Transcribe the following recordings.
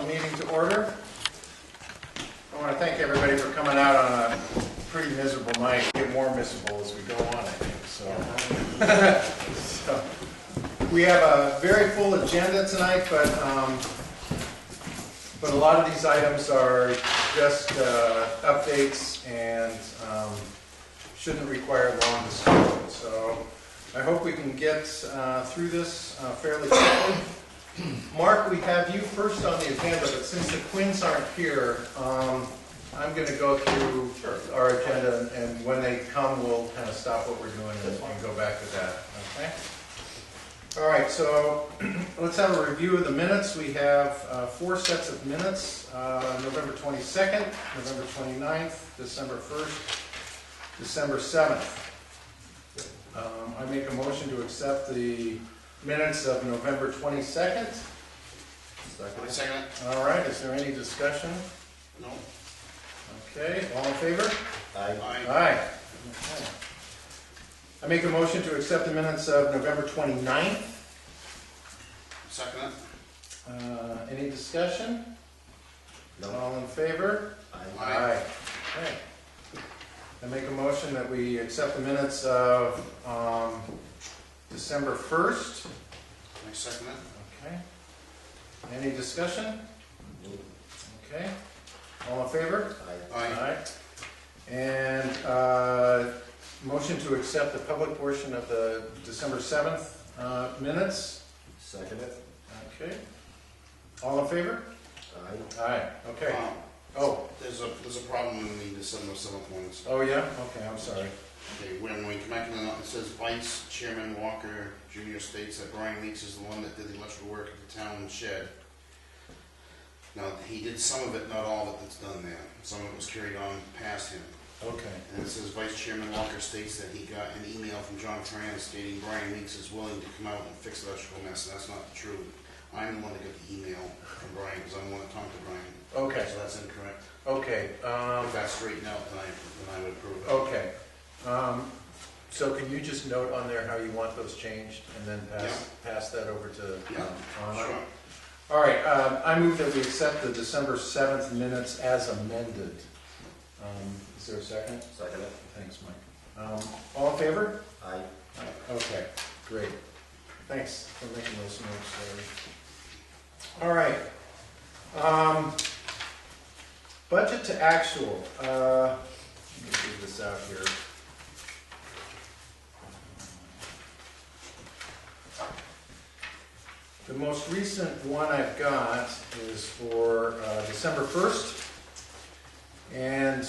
meeting to order. I want to thank everybody for coming out on a pretty miserable night. It'll get more miserable as we go on, I think. So we have a very full agenda tonight, but a lot of these items are just updates and shouldn't require long discussion. So I hope we can get through this fairly quickly. Mark, we have you first on the agenda, but since the Quinns aren't here, I'm going to go through our agenda, and when they come, we'll kind of stop what we're doing and go back to that. Okay? All right, so let's have a review of the minutes. We have 4 sets of minutes, November 22nd, November 29th, December 1st, December 7th. I make a motion to accept the minutes of November 22nd. Second. All right, is there any discussion? No. Okay, all in favor? Aye. Aye. Okay. I make a motion to accept the minutes of November 29th. Second. Any discussion? No. All in favor? Aye. Okay. I make a motion that we accept the minutes of December 1st. I second it. Okay. Any discussion? Okay. All in favor? Aye. And motion to accept the public portion of the December 7th minutes. Second it. Okay. All in favor? Aye. Aye. Okay. Oh. There's a problem in the December 7th ones. Oh yeah? Okay, I'm sorry. Okay, when we come back in, it says Vice Chairman Walker Jr. states that Brian Weeks is the one that did the electrical work at the town shed. Now, he did some of it, not all of it that's done there. Some of it was carried on past him. Okay. And it says Vice Chairman Walker states that he got an email from John Tran stating Brian Weeks is willing to come out and fix the electrical mess, and that's not true. I'm the one that got the email from Brian because I'm the one that talked to Brian. Okay. So that's incorrect. Okay. If that's straightened out, then I would approve it. Okay. So can you just note on there how you want those changed and then pass that over to Anna? Sure. All right. I move that we accept the December 7th minutes as amended. Is there a second? Second it. Thanks, Mike. All in favor? Aye. Okay, great. Thanks for making those notes, Larry. All right. Budget to actual. Let me figure this out here. The most recent one I've got is for December 1st. And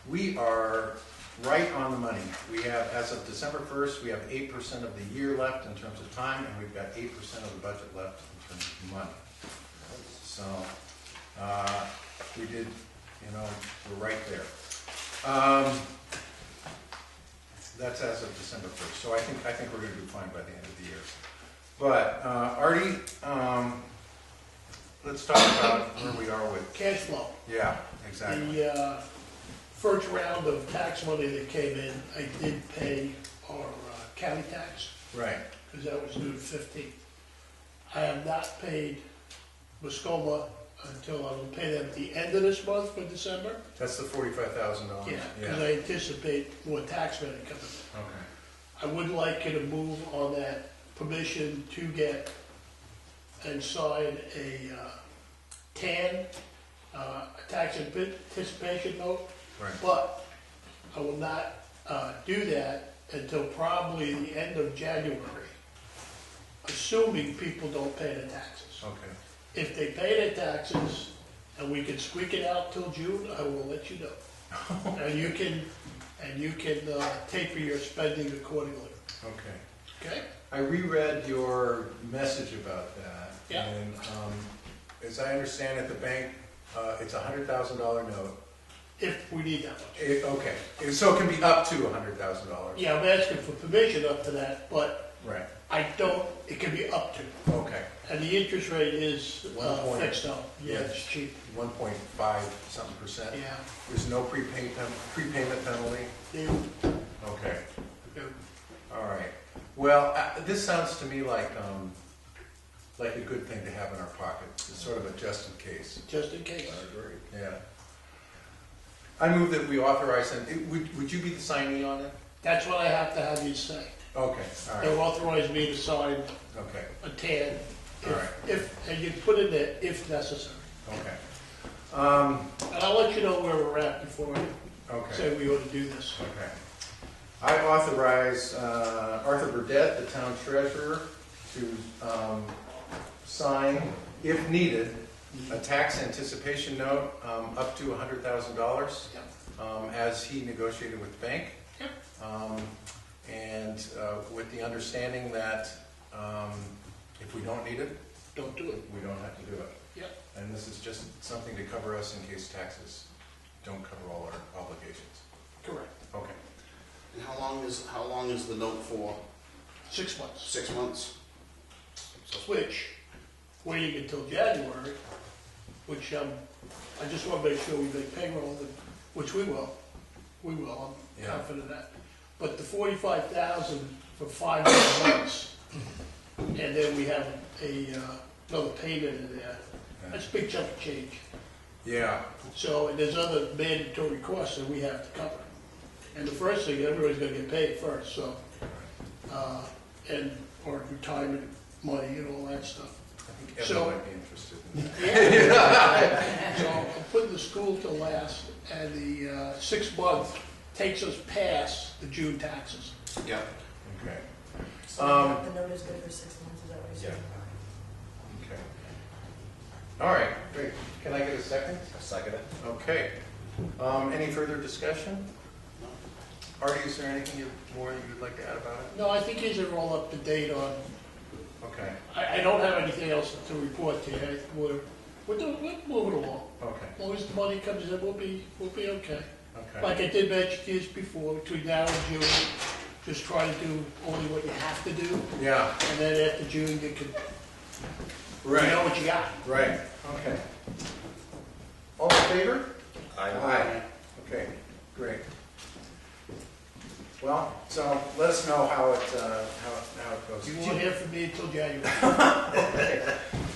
we are right on the money. We have, as of December 1st, we have 8% of the year left in terms of time, and we've got 8% of the budget left in terms of money. So we did, we're right there. That's as of December 1st. So I think we're going to do fine by the end of the year. But Artie, let's talk about where we are with cash flow. Yeah, exactly. The first round of tax money that came in, I did pay our county tax. Right. Because that was due to 15. I have not paid Muskoma until I will pay them at the end of this month for December. That's the $45,000. Yeah, because I anticipate more tax money coming in. Okay. I would like you to move on that permission to get and sign a TAN, a tax anticipation note. Right. But I will not do that until probably the end of January, assuming people don't pay their taxes. Okay. If they pay their taxes and we can squeak it out till June, I will let you know. And you can taper your spending accordingly. Okay. Okay? I reread your message about that. Yeah. And as I understand it, the bank, it's a $100,000 note. If we need that much. Okay. So it can be up to $100,000. Yeah, I'm asking for permission up to that, but Right. it can be up to. Okay. And the interest rate is 1 fixed up. Yeah, it's cheap. 1.5 something percent. Yeah. There's no prepayment penalty. Yeah. Okay. Yeah. All right. Well, this sounds to me like a good thing to have in our pocket, this sort of a just in case. just in case. Yeah. I move that we authorize, and would you be the signee on it? That's what I have to have you say. Okay, all They'll right, authorize me to sign okay, a TAN, all right, and you put in there, if necessary. okay. And I'll let you know where we're at before I Okay, say we ought to do this. okay. I authorize Arthur Burdette, the town treasurer, to sign, if needed, a tax anticipation note up to $100,000 Yep. as he negotiated with the bank. Yep. And with the understanding that if we don't need it, Don't do it. we don't have to do it. Yep. And this is just something to cover us in case taxes don't cover all our obligations. Correct. Okay. And how long is the note for? 6 months. 6 months? Which, waiting until January, which I just want to make sure we make payroll, which we will. We will, I'm Yeah. confident of that. But the 45,000 for 5 more months, and then we have another payment in there. That's a big chunk of change. Yeah, So, and there's other mandatory costs that we have to cover. And the first thing, everybody's gonna get paid first, so, or retirement money and all that stuff. I think Evan So- might be interested in that. So I'm putting the school to last, and the 6 month takes us past the June taxes. Yeah. Okay, So the note is good for 6 months, is that what you're saying? okay. All right, great. Can I get a second? I'll second it. Okay. Any further discussion? Artie, is there anything more you'd like to add about it? No, I think these are all up to date on, Okay, I don't have anything else to report to you. We're moving along. okay, As long as the money comes in, we'll be okay. okay. Like I did mention to you before, between now and June, just try to do only what you have to do, Yeah, and then after June, you can, you right, know what you got. right, okay. All in favor? Aye. Okay, great. Well, so let us know how it goes. You won't hear from me until January.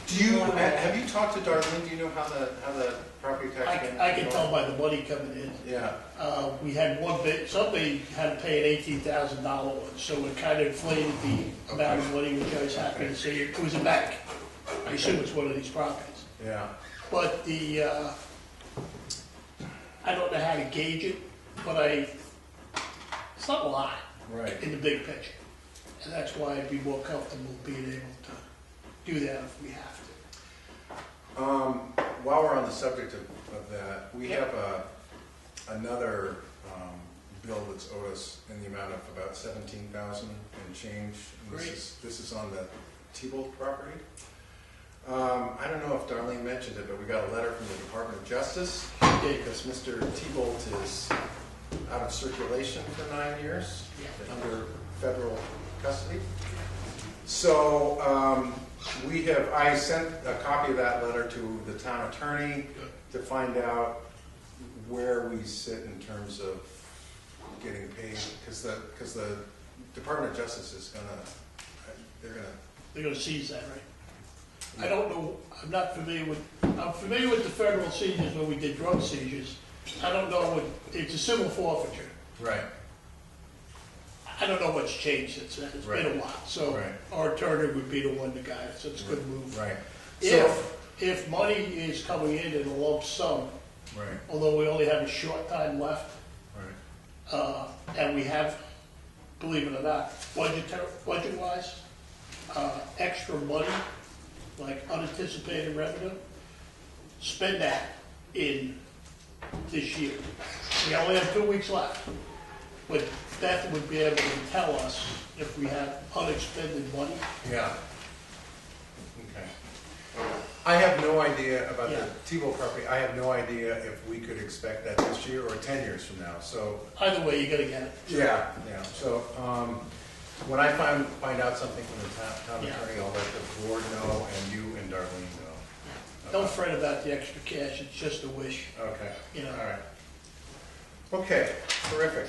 Do you, have you talked to Darlene? Do you know how the property tax payment? I can tell by the money coming in. Yeah, We had one bit, somebody had to pay an $18,000 one, so it kind of inflated the amount of money, which I was happy to see. It was a bank. I assume it's one of these properties. yeah, But I don't know how to gauge it, but it's not a lot right. in the big picture. And that's why I'd be more comfortable being able to do that if we have to. While we're on the subject of that, we have another bill that's owed us in the amount of about $17,000 and change. And Great. This is on the T-Bolt property. I don't know if Darlene mentioned it, but we got a letter from the Department of Justice because Mr. T-Bolt is out of circulation for 9 years under federal custody. So I sent a copy of that letter to the town attorney to find out where we sit in terms of getting paid, because the Department of Justice is They're gonna seize that, right? I don't know, I'm familiar with the federal seizures when we did drug seizures. I don't know it's a civil forfeiture. right. I don't know what's changed since then, it's been a while, so Right. our attorney would be the one to guide us, it's a good move. Right. So, If money is coming in a lump sum, right, although we only have a short time left, right. and we have, believe it or not, budget-wise, extra money, like unanticipated revenue, spend that in this year. We only have 2 weeks left, but Beth would be able to tell us if we have unexpended money. Yeah. Okay. I have no idea about Yeah. the T-Bolt property. I have no idea if we could expect that this year or 10 years from now. So, Either way, you gotta get it. yeah. So, when I find out something from the town Yeah. attorney, I'll let the board know and you and Darlene know. Don't fret about the extra cash, it's just a wish, Okay. you know. All right. Okay, terrific.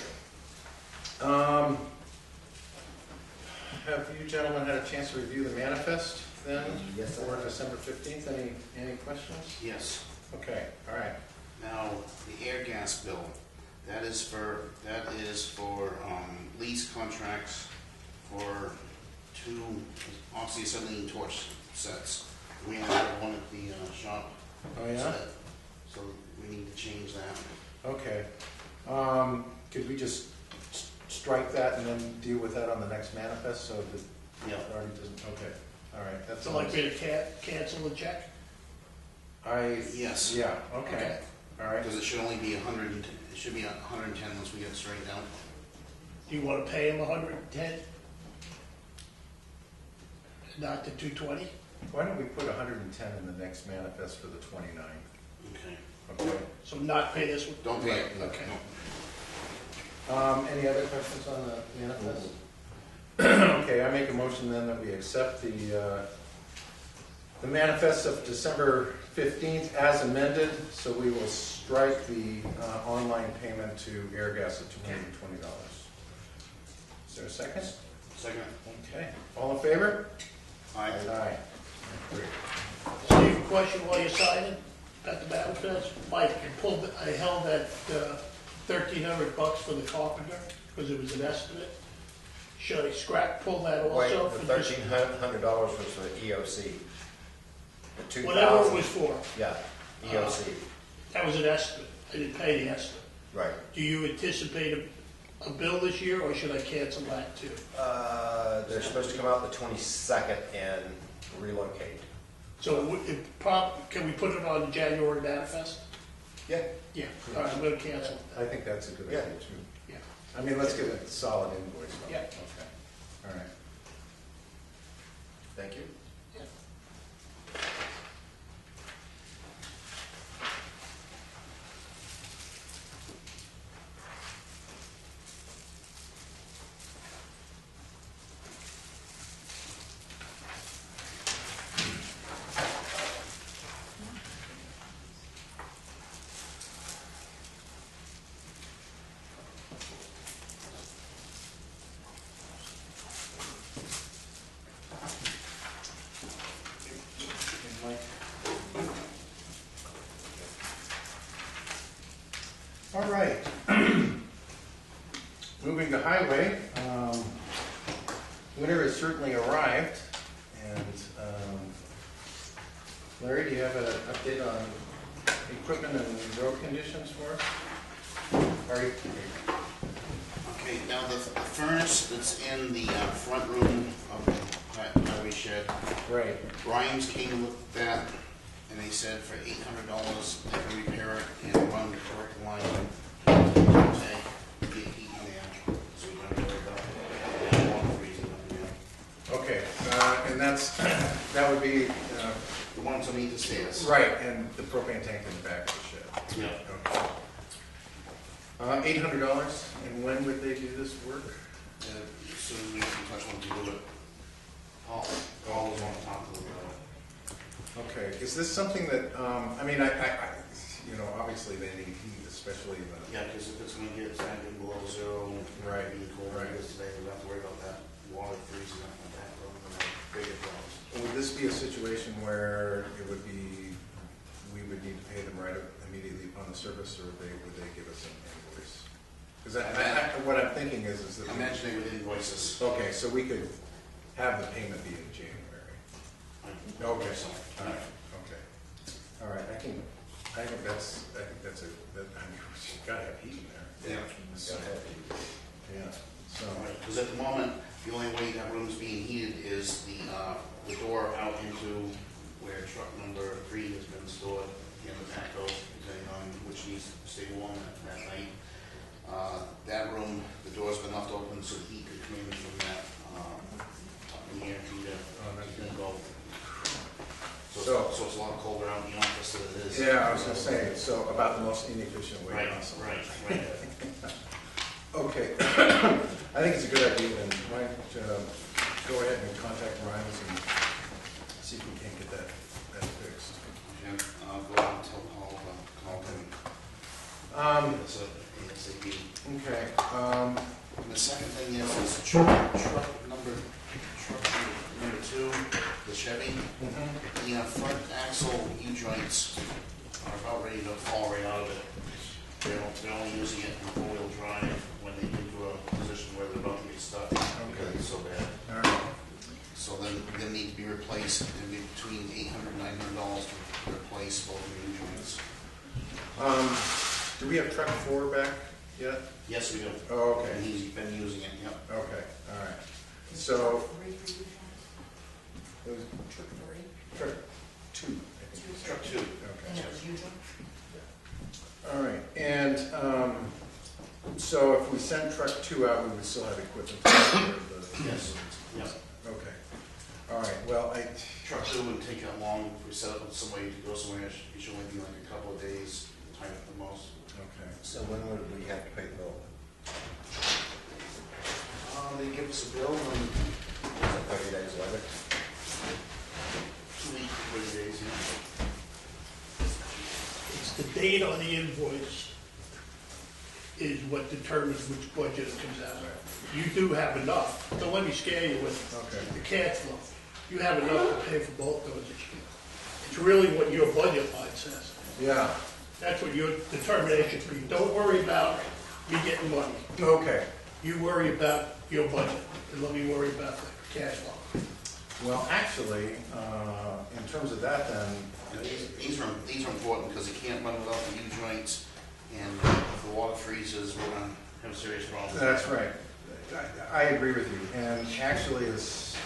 Have you gentlemen had a chance to review the manifest? then Yes, for sir. December 15th. Any questions? Yes. Okay, all right. Now, the air gas bill, that is for lease contracts for 2 oxyacetylene torch sets. We only have one at the shop. Oh, yeah? So we need to change that. Okay. Could we just strike that and then deal with that on the next manifest so that Yeah. it already doesn't, okay, all right, that's. So like me to cancel the check? Yes. Yeah, okay, all right. Because it should only be 100, it should be 110 once we get it straightened out. Do you wanna pay him 110? Not the 220? Why don't we put 110 in the next manifest for the 29th? Okay. Okay. So not pay this one? Don't pay it. Okay. No. Any other questions on the manifest? Okay, I make a motion then that we accept the manifest of December 15th as amended, so we will strike the online payment to Airgas at $220. Is there a second? Second. Okay, all in favor? Aye. Aye. Great. Steve, question while you're signing at the manifest. Mike, I held that $1,300 for the carpenter because it was an estimate. Should I pull that Wait, also? the for just- $1,300 was for the EOC. The 2,000. Whatever it was for, Yeah, EOC, that was an estimate. I didn't pay the estimate. right. Do you anticipate a bill this year or should I cancel that too? They're supposed to come out the 22nd and relocate. So can we put it on the January manifest? Yeah. Yeah, all right, I'm gonna cancel that. I think that's a good Yeah. idea too. Yeah. I mean, let's get a solid invoice. on it. Yeah. Okay, all right. Thank you. All right. Moving to highway, winter has certainly arrived, and Larry, do you have an update on equipment and road conditions for us? Okay, now the furnace that's in the front room of the highway shed, Right. Brian's came and looked at that, and they said for $800 they can repair it and run the correct line. Okay, get heat in there, so we don't worry about water freezing up in there. Okay, and that would be, The ones underneath the stairs. right, and the propane tank in the back of the shed. Yeah. Okay. $800, and when would they do this work? As soon as we can touch one to do it. Paul was on top of it. Okay, is this something that, I mean, obviously they need heat, especially in the, Yeah, because if it's gonna get anything below zero, Right, being cold right. like this today, we have to worry about that water freezing up on that road and that bigger problems. would this be a situation where it would be, we would need to pay them right immediately upon the service, or would they give us an invoice? Because what I'm thinking is that. I mentioned they would invoice us. Okay, so we could have the payment be in January. Okay, So, all right, okay. All right, I think that's I mean, you gotta have heat in there. Yeah. So, yeah, so, because at the moment, the only way that room's being heated is the door out into where truck number 3 has been stored in the back door, depending on which needs to stay warm that night. That room, the door's been left open so the heat could come in from that, up in here, and go. So it's a lot colder out in the office than it is. yeah, I was gonna say, so about the most inefficient way Right, possible. right. Okay, I think it's a good idea, and why don't go ahead and contact Ryan's and see if we can't get that fixed. And I'll go out and tell Paul to call him. It's a ASAP. Okay, And the second thing is truck number 2, the Chevy. Mhm. The front axle U-joints are about ready to fall right out of it. They're only using it in four-wheel drive when they get to a position where they're about to get stuck. Because it's so bad. All right. So then they need to be replaced. It'd be between $800 and $900 to replace both the U-joints. Do we have truck 4 back yet? Yes, we do. Oh, okay. And he's been using it, yep. Okay, all right. So, Three for you, it was Truck three, truck 2, I think. Truck 2. and Okay. that was usual. All right, and so if we send truck 2 out, we would still have equipment to take care of the... Yes, yep. Okay. All right, well, Truck 2 wouldn't take that long. If we set up somebody to go somewhere, it should only be like a couple of days, time at the most. Okay. So when would we have to pay the bill? They give us a bill and 30 days later? 2 weeks, 30 days, yeah. It's the date on the invoice is what determines which budget it comes out of. You do have enough, don't let me scare you with Okay. the cash flow. You have enough to pay for both those this year. It's really what your budget line says. Yeah, That's what your determination be. Don't worry about me getting money. okay. You worry about your budget, and let me worry about the cash flow. Well, actually, in terms of that then, And these are important because you can't run without the U-joints, and if the water freezes, we're gonna have serious problems. that's right. I agree with you. And actually, in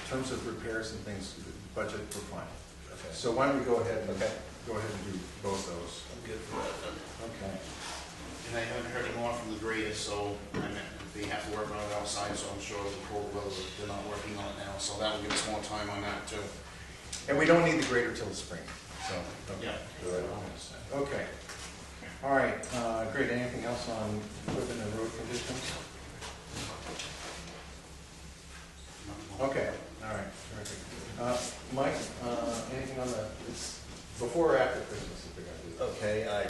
terms of repairs and things, budget, we're fine. Okay. So why don't we go ahead and Okay. do both those? I'm good for that then. Okay. And I haven't heard any more from the graders, so they have to work on it outside, so I'm sure the cold weather, they're not working on it now, so that will give us more time on that too. And we don't need the grader till the spring, so. okay. Yeah. Good. Okay. All right, great. Anything else on equipment and road conditions? Okay, all right, terrific. Mike, anything on it's before or after Christmas if they're gonna do that? Okay, I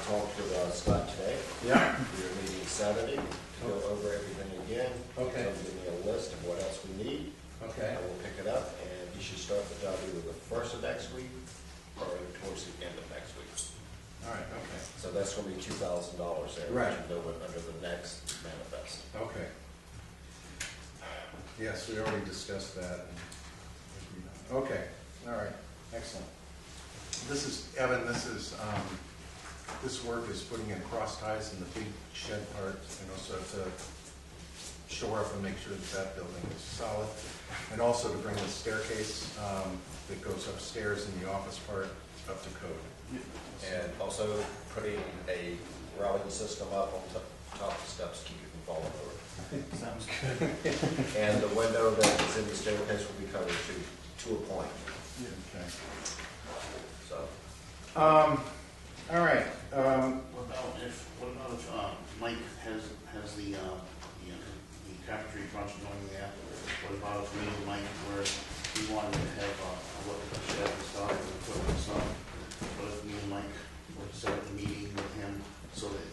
talked with Scott today. Yeah? We are meeting Saturday to go over everything again. Okay. He'll give me a list of what else we need. Okay. I will pick it up, and he should start the job either the first of next week or towards the end of next week. All right, okay. So that's gonna be $2,000 there. Right. Which will go in under the next manifest. Okay. Yes, we already discussed that. Okay, all right, excellent. This is, Evan, this work is putting in cross ties in the big shed part, so to shore up and make sure that that building is solid. And also to bring the staircase that goes upstairs in the office part up to code. And also putting a routing system up on top of the steps to keep it from falling over. Sounds good. And the window that is in the staircase will be covered to a point, Okay. so. All right, What about if Mike has the carpentry project going there? What about if me and Mike we wanted to have a look at the shed and stuff and equipment and stuff? What if me and Mike were to set up a meeting with him so that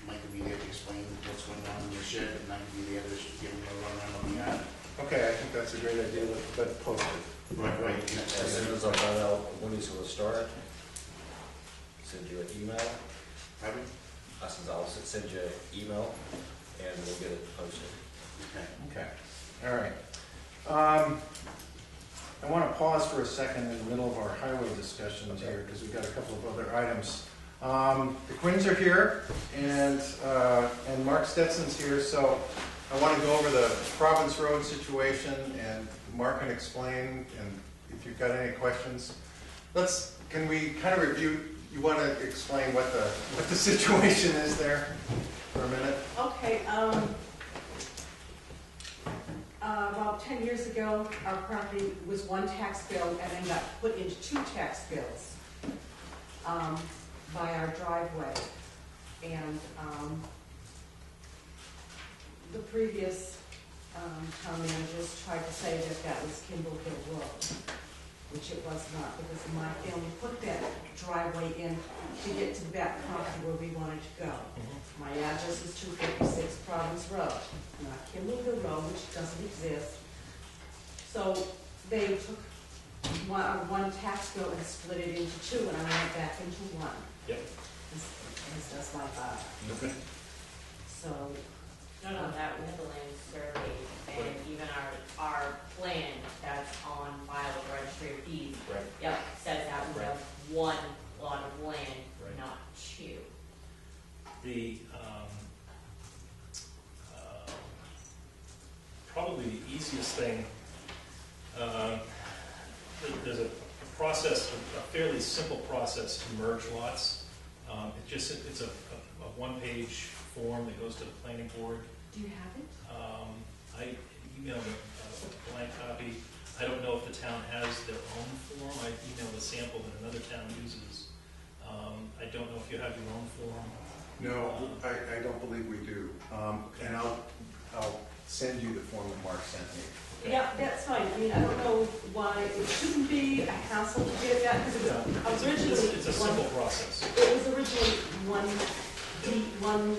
Mike could be there to explain what's going on in the shed, and I could be there to give him a run around on the yard? okay, I think that's a great idea, but post it. Right. As soon as I find out when he's gonna start, send you an email. Pardon? I said, I'll send you an email and we'll get it posted. Okay. Okay, all right. I want to pause for a second in the middle of our highway discussions here, because we've got a couple of other items. The Quinns are here, and Mark Stetson's here, so I want to go over the Province Road situation, and Mark can explain, and if you've got any questions. Can we kind of review, you want to explain what the situation is there for a minute? Okay, about 10 years ago, our property was one tax bill and then got put into two tax bills by our driveway. And the previous town managers tried to say that that was Kimball Hill Road, which it was not, because my family put that driveway in to get to that property where we wanted to go. My address is 256 Province Road, not Kimball Hill Road, which doesn't exist. So they took one tax bill and split it into two, and I went back into one. Yep. As does my father. Okay. So, No, that we have the land survey, and even our plan that's on file with the registry of deeds, Right. yep, says that we Right. have one lot of land, Right. not two. The, probably the easiest thing, there's a process, a fairly simple process to merge lots. It's a one-page form that goes to the planning board. do you have it? I emailed a blank copy. I don't know if the town has their own form. I emailed a sample that another town uses. I don't know if you have your own form. No, I don't believe we do. And I'll send you the form that Mark sent me. Yeah, that's fine. I mean, I don't know why it shouldn't be a hassle to get that, because it was originally It's a simple process. It was originally one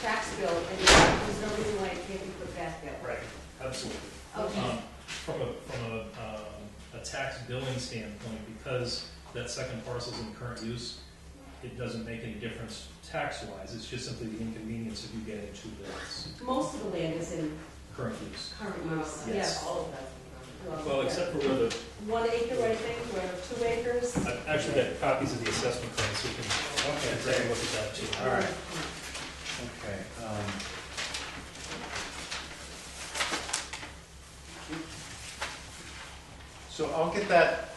tax bill, and there's no reason why it can't be put back there. Right, absolutely. Okay. From a tax billing standpoint, because that second parcel's in current use, it doesn't make any difference tax-wise. It's just simply the inconvenience of you getting two bills. Most of the land is in Current use. current Well, use, Yes. yes. All of that's. Well, except for where the, 1 acre, I think, or 2 acres. I've actually got copies of the assessment plan, so you can take a look at that too. All right. Okay. So I'll get that,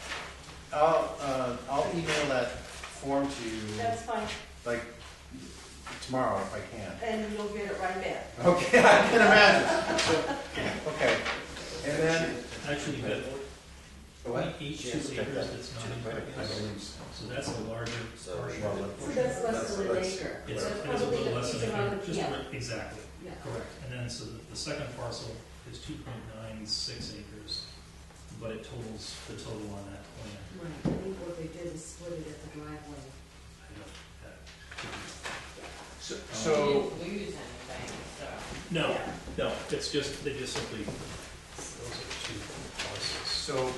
I'll email that form to you, That's fine, like, tomorrow if I can. and you'll get it right back. Okay, I can imagine. So, okay, and then, Actually, you've got what? each 2 acres that's not in current I use. believe so. So that's a larger So, portion. So that's less than an acre. It's So a probably little the less piece than around a, the- just yeah. exactly, Yeah. correct. And then, so the second parcel is 2.96 acres, but it totals the total on that plan. Right, I think what they did is split it at the driveway. I don't, that, So, We so, didn't lose anything, so. no, no, it's just, they just simply, those are the 2 parcels. so,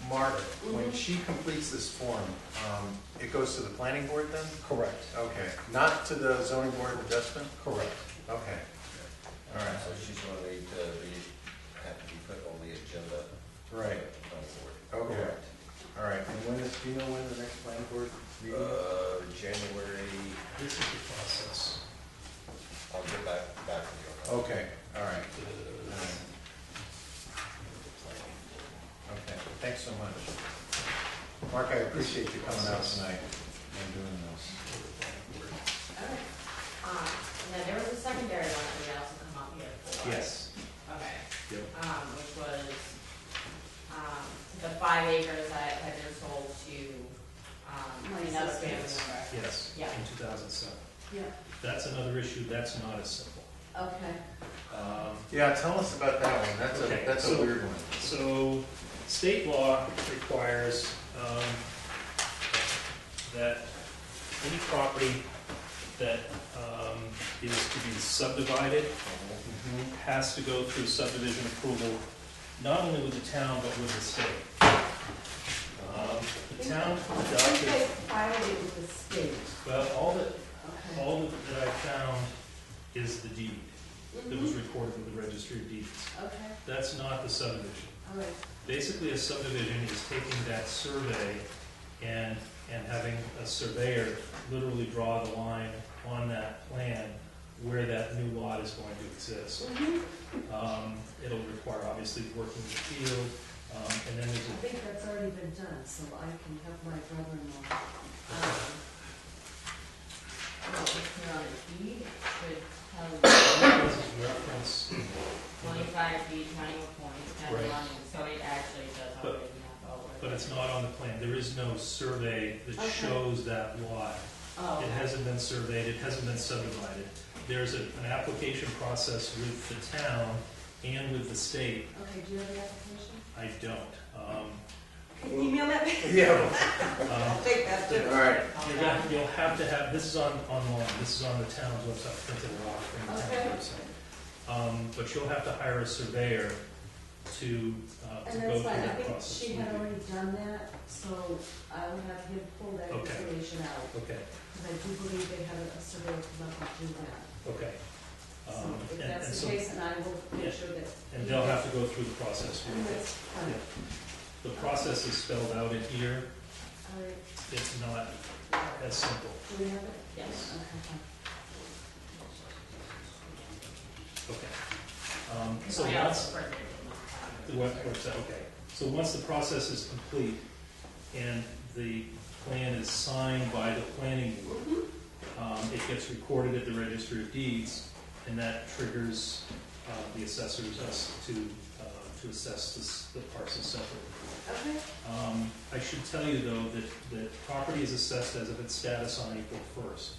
Mark, when she completes this form, it goes to the planning board then? Correct. Okay, not to the zoning board of adjustment? Correct. Okay, all right, So she's gonna need to have to be put on the agenda. right, Going forward. okay, all right. And when is, do you know when the next planning board meeting? January, This is the process. I'll get back to you. Okay, all right, okay, thanks so much. Mark, I appreciate you coming out tonight and doing this. Okay. And then there was a secondary one that we also come up here for. Yes. Okay. Yep. Which was, the 5 acres that had been sold to, My another sister. family member. Yes, Yeah. in 2007. Yeah, That's another issue, that's not as simple. okay. Yeah, tell us about that one, Okay, that's a so- weird one. So, state law requires that any property that is to be subdivided has to go through subdivision approval, not only with the town, but with the state. The town I think adopted, they filed it with the state. well, Okay. all that I found is the deed that was recorded with the registry of deeds. Okay, That's not the subdivision. all right. Basically, a subdivision is taking that survey and having a surveyor literally draw the line on that plan where that new lot is going to exist. It'll require, obviously, working the field, and then I there's think that's already been done, so I can have my brother-in-law. Well, if you're on a deed, it should tell you this is reference, 25 feet, 20 points, Right. 10 lines, so it actually does But- already have over. but it's not on the plan. There is no survey that Okay. shows that lot. Oh, It hasn't been surveyed, it hasn't been subdivided. There's an application process with the town and with the state. Okay, do you have the application? I don't. Can you email that? Yeah. I'll take that too. All right, You'll have to have, this is online, this is on the town's website, printed off from the Okay. town's website. But you'll have to hire a surveyor to And go that's through fine, I that think process. she had already done that, so I will have him pull that Okay. information out. Okay, Because I do believe they had a surveyor come up and do that. okay. So if And that's so- the case, then I will Yeah. make sure that. And they'll have to go through the process And with it. that's fine. Yeah. The process is spelled out in here. All right, It's not as simple. do we have it? Yes. Okay, fine. Okay. So I once, also printed it. okay. So once the process is complete and the plan is signed by the planning board, it gets recorded at the Registry of Deeds, and that triggers the assessors us to assess the parcel separately. Okay, I should tell you, though, that property is assessed as of its status on April 1st.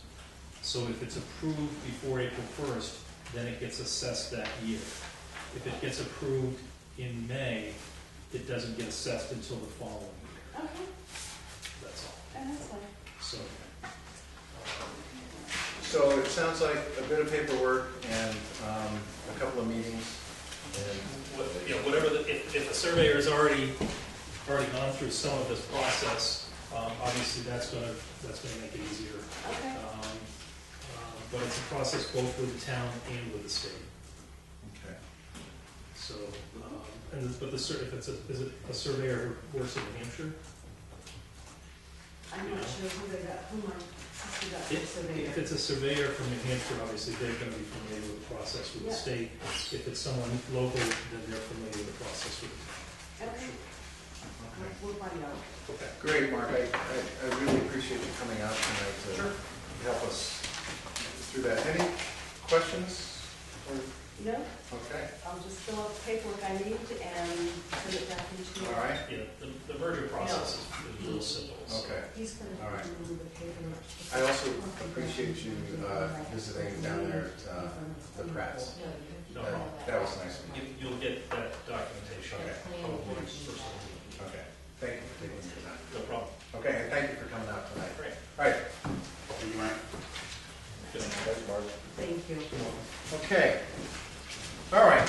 So if it's approved before April 1st, then it gets assessed that year. If it gets approved in May, it doesn't get assessed until the following year. okay, That's all. and that's fine. So, So it sounds like a bit of paperwork and a couple of meetings. And whatever, if a surveyor has already gone through some of this process, obviously that's gonna make it easier. Okay, But it's a process both with the town and with the state. okay. So, is it a surveyor who works in New Hampshire? I'm not sure who they got, who my sister got for If surveyor. it's a surveyor from New Hampshire, obviously they're gonna be familiar with the process with the Yeah. state. If it's someone local, then they're familiar with the process with the town. Okay, we'll find out. Okay. Great, Mark. I really appreciate you coming out tonight to help us through that. Any questions? No, Okay, I'll just fill out the paperwork I need and send it back into you. all right, Yeah, the merger process is real simple. so- okay. He's gonna All right. do the paper. I also appreciate you visiting down there at the Pratt's. No problem. That was nice of you. You'll get that documentation Okay. probably first of the week. Okay, thank you for taking your time. No problem. Okay, and thank you for coming out tonight. Great. All right, Thank you, Mike. Thanks, Mark. Thank you. okay. All right,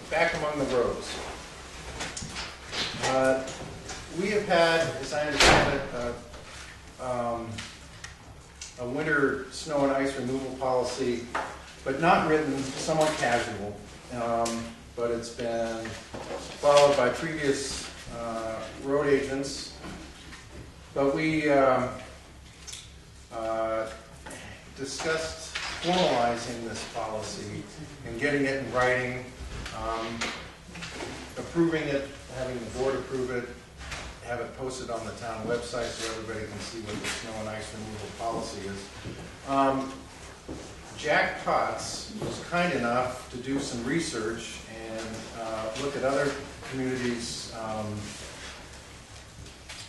back among the roads. We have had, as I understand it, a winter snow and ice removal policy, but not written, somewhat casual. But it's been followed by previous road agents. But we discussed formalizing this policy and getting it in writing, approving it, having the board approve it, have it posted on the town website so everybody can see what the snow and ice removal policy is. Jack Potts was kind enough to do some research and look at other communities'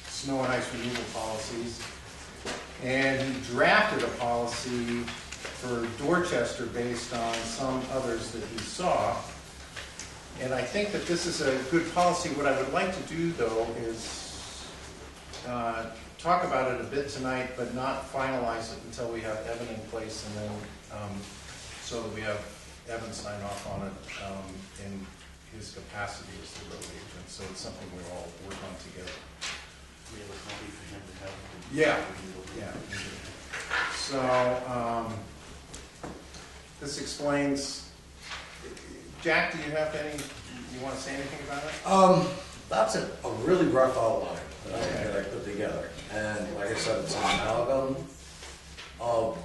snow and ice removal policies. And he drafted a policy for Dorchester based on some others that he saw. And I think that this is a good policy. What I would like to do, though, is talk about it a bit tonight, but not finalize it until we have Evan in place, and then so that we have Evan sign off on it in his capacity as the road agent. So it's something we all work on together. We have a copy for him to have. Yeah. Yeah. So this explains. Jack, do you have you want to say anything about it? That's a really rough outline that I put together. And like I said, it's an amalgam of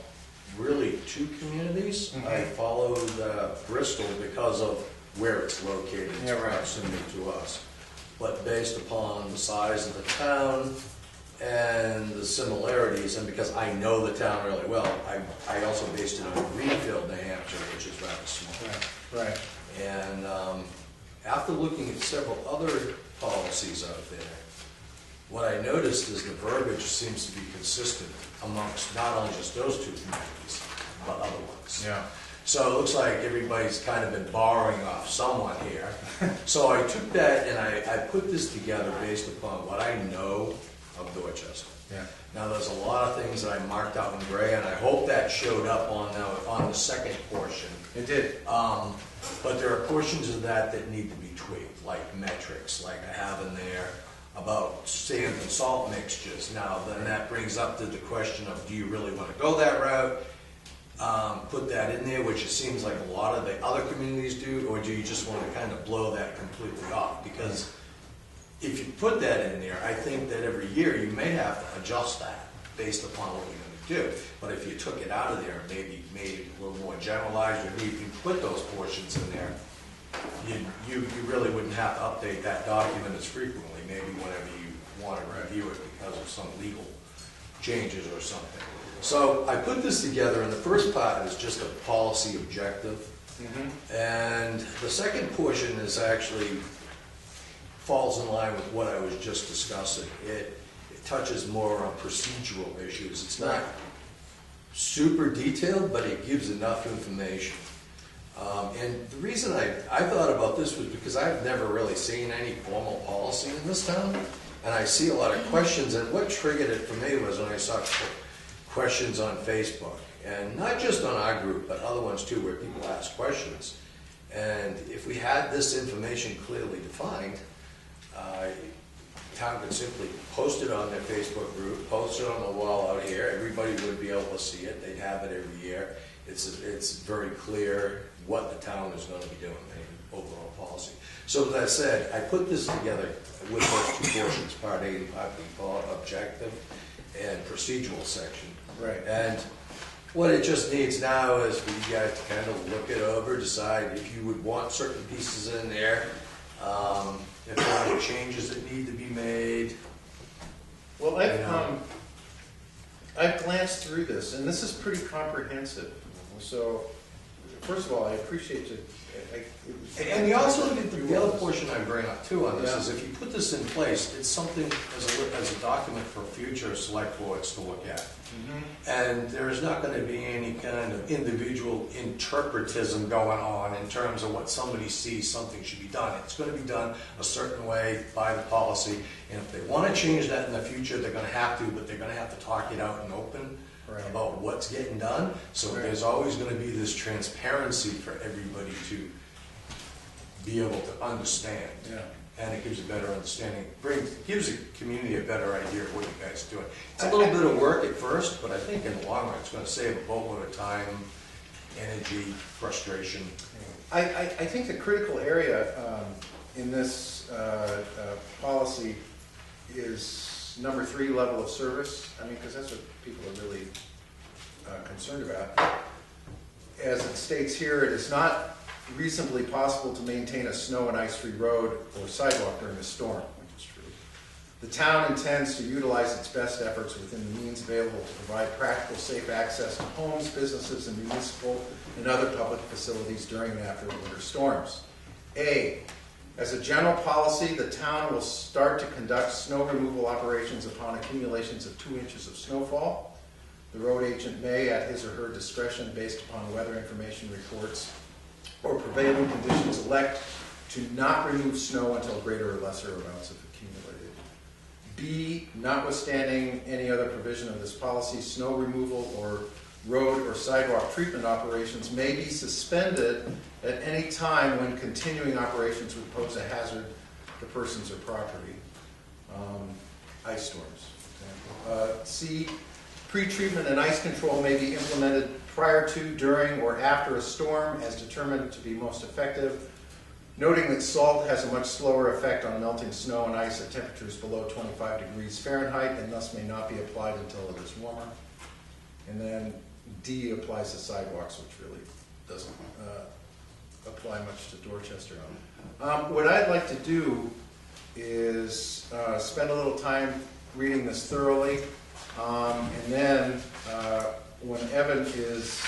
really two communities. Mhm. I followed Bristol because of where it's located, its Yeah, right. proximity to us. But based upon the size of the town and the similarities, and because I know the town really well, I also based it on Greenfield, New Hampshire, which is rather small. Right. Right. And after looking at several other policies out there, what I noticed is the verbiage seems to be consistent amongst not only just those two communities, but other ones. Yeah. So it looks like everybody's kind of been borrowing off someone here. So I took that and I put this together based upon what I know of Dorchester. Yeah. Now, there's a lot of things that I marked out in gray, and I hope that showed up on the second portion. It did. But there are portions of that that need to be tweaked, like metrics, like I have in there about sand and salt mixtures. Now, then that brings up to the question of, do you really want to go that route? Put that in there, which it seems like a lot of the other communities do, or do you just want to kind of blow that completely off? Because if you put that in there, I think that every year you may have to adjust that based upon what you're going to do. But if you took it out of there, maybe made it a little more generalized, or maybe if you put those portions in there, you really wouldn't have to update that document as frequently, maybe whenever you want to review it because of some legal changes or something. So I put this together, and the first part is just a policy objective. And the second portion is actually falls in line with what I was just discussing. It touches more on procedural issues. It's not super detailed, but it gives enough information. And the reason I thought about this was because I've never really seen any formal policy in this town, and I see a lot of questions, and what triggered it for me was when I saw questions on Facebook, and not just on our group, but other ones too, where people ask questions. And if we had this information clearly defined, town could simply post it on their Facebook group, post it on the wall out here, everybody would be able to see it, they'd have it every year. It's very clear what the town is going to be doing, the overall policy. So with that said, I put this together with those two portions, part A and part B, objective and procedural section. Right. And what it just needs now is for you guys to kind of look it over, decide if you would want certain pieces in there, if there are changes that need to be made. Well, I've glanced through this, and this is pretty comprehensive. So, first of all, I appreciate you. And you also, the other portion I bring up too on this is if you put this in place, it's something as a document for future select boards to look at. And there is not going to be any kind of individual interpretism going on in terms of what somebody sees something should be done. It's going to be done a certain way by the policy, and if they want to change that in the future, they're going to have to, but they're going to have to talk it out in open about what's getting done. So there's always going to be this transparency for everybody to be able to understand. And it gives a better understanding, gives the community a better idea of what you guys are doing. It's a little bit of work at first, but I think in the long run, it's going to save a boatload of time, energy, frustration. I think the critical area in this policy is number 3, level of service. I mean, because that's what people are really concerned about. As it states here, it is not reasonably possible to maintain a snow and ice-free road or sidewalk during a storm, which is true. The town intends to utilize its best efforts within the means available to provide practical, safe access to homes, businesses, and municipal and other public facilities during and after winter storms. A, as a general policy, the town will start to conduct snow removal operations upon accumulations of 2 inches of snowfall. The road agent may, at his or her discretion, based upon weather information reports or prevailing conditions, elect to not remove snow until greater or lesser amounts have accumulated. B, notwithstanding any other provision of this policy, snow removal or road or sidewalk treatment operations may be suspended at any time when continuing operations would pose a hazard to persons or property. Ice storms, for example. C, pre-treatment and ice control may be implemented prior to, during, or after a storm as determined to be most effective, noting that salt has a much slower effect on melting snow and ice at temperatures below 25 degrees Fahrenheit and thus may not be applied until it is warmer. And then D applies to sidewalks, which really doesn't apply much to Dorchester. What I'd like to do is spend a little time reading this thoroughly, and then when Evan is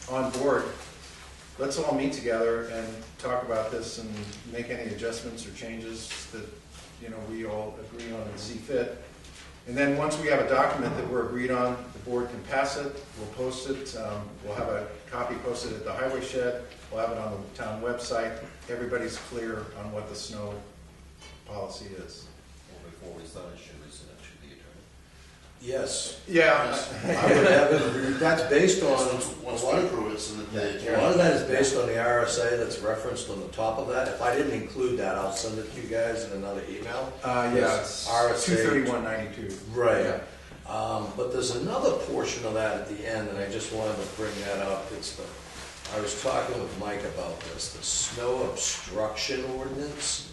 on board, let's all meet together and talk about this and make any adjustments or changes that we all agree on and see fit. And then once we have a document that we're agreed on, the board can pass it, we'll post it, we'll have a copy posted at the highway shed, we'll have it on the town website. Everybody's clear on what the snow policy is. Well, before we start, should we send it to the attorney? Yes. Yeah. I would have it, that's based on, Once a we lot of approve it, so that a lot of that is based on the RSA that's referenced on the top of that. If I didn't include that, I'll send it to you guys in another email. Yeah, it's RSA 23192. Right. Yeah. But there's another portion of that at the end, and I just wanted to bring that up. I was talking with Mike about this, the snow obstruction ordinance.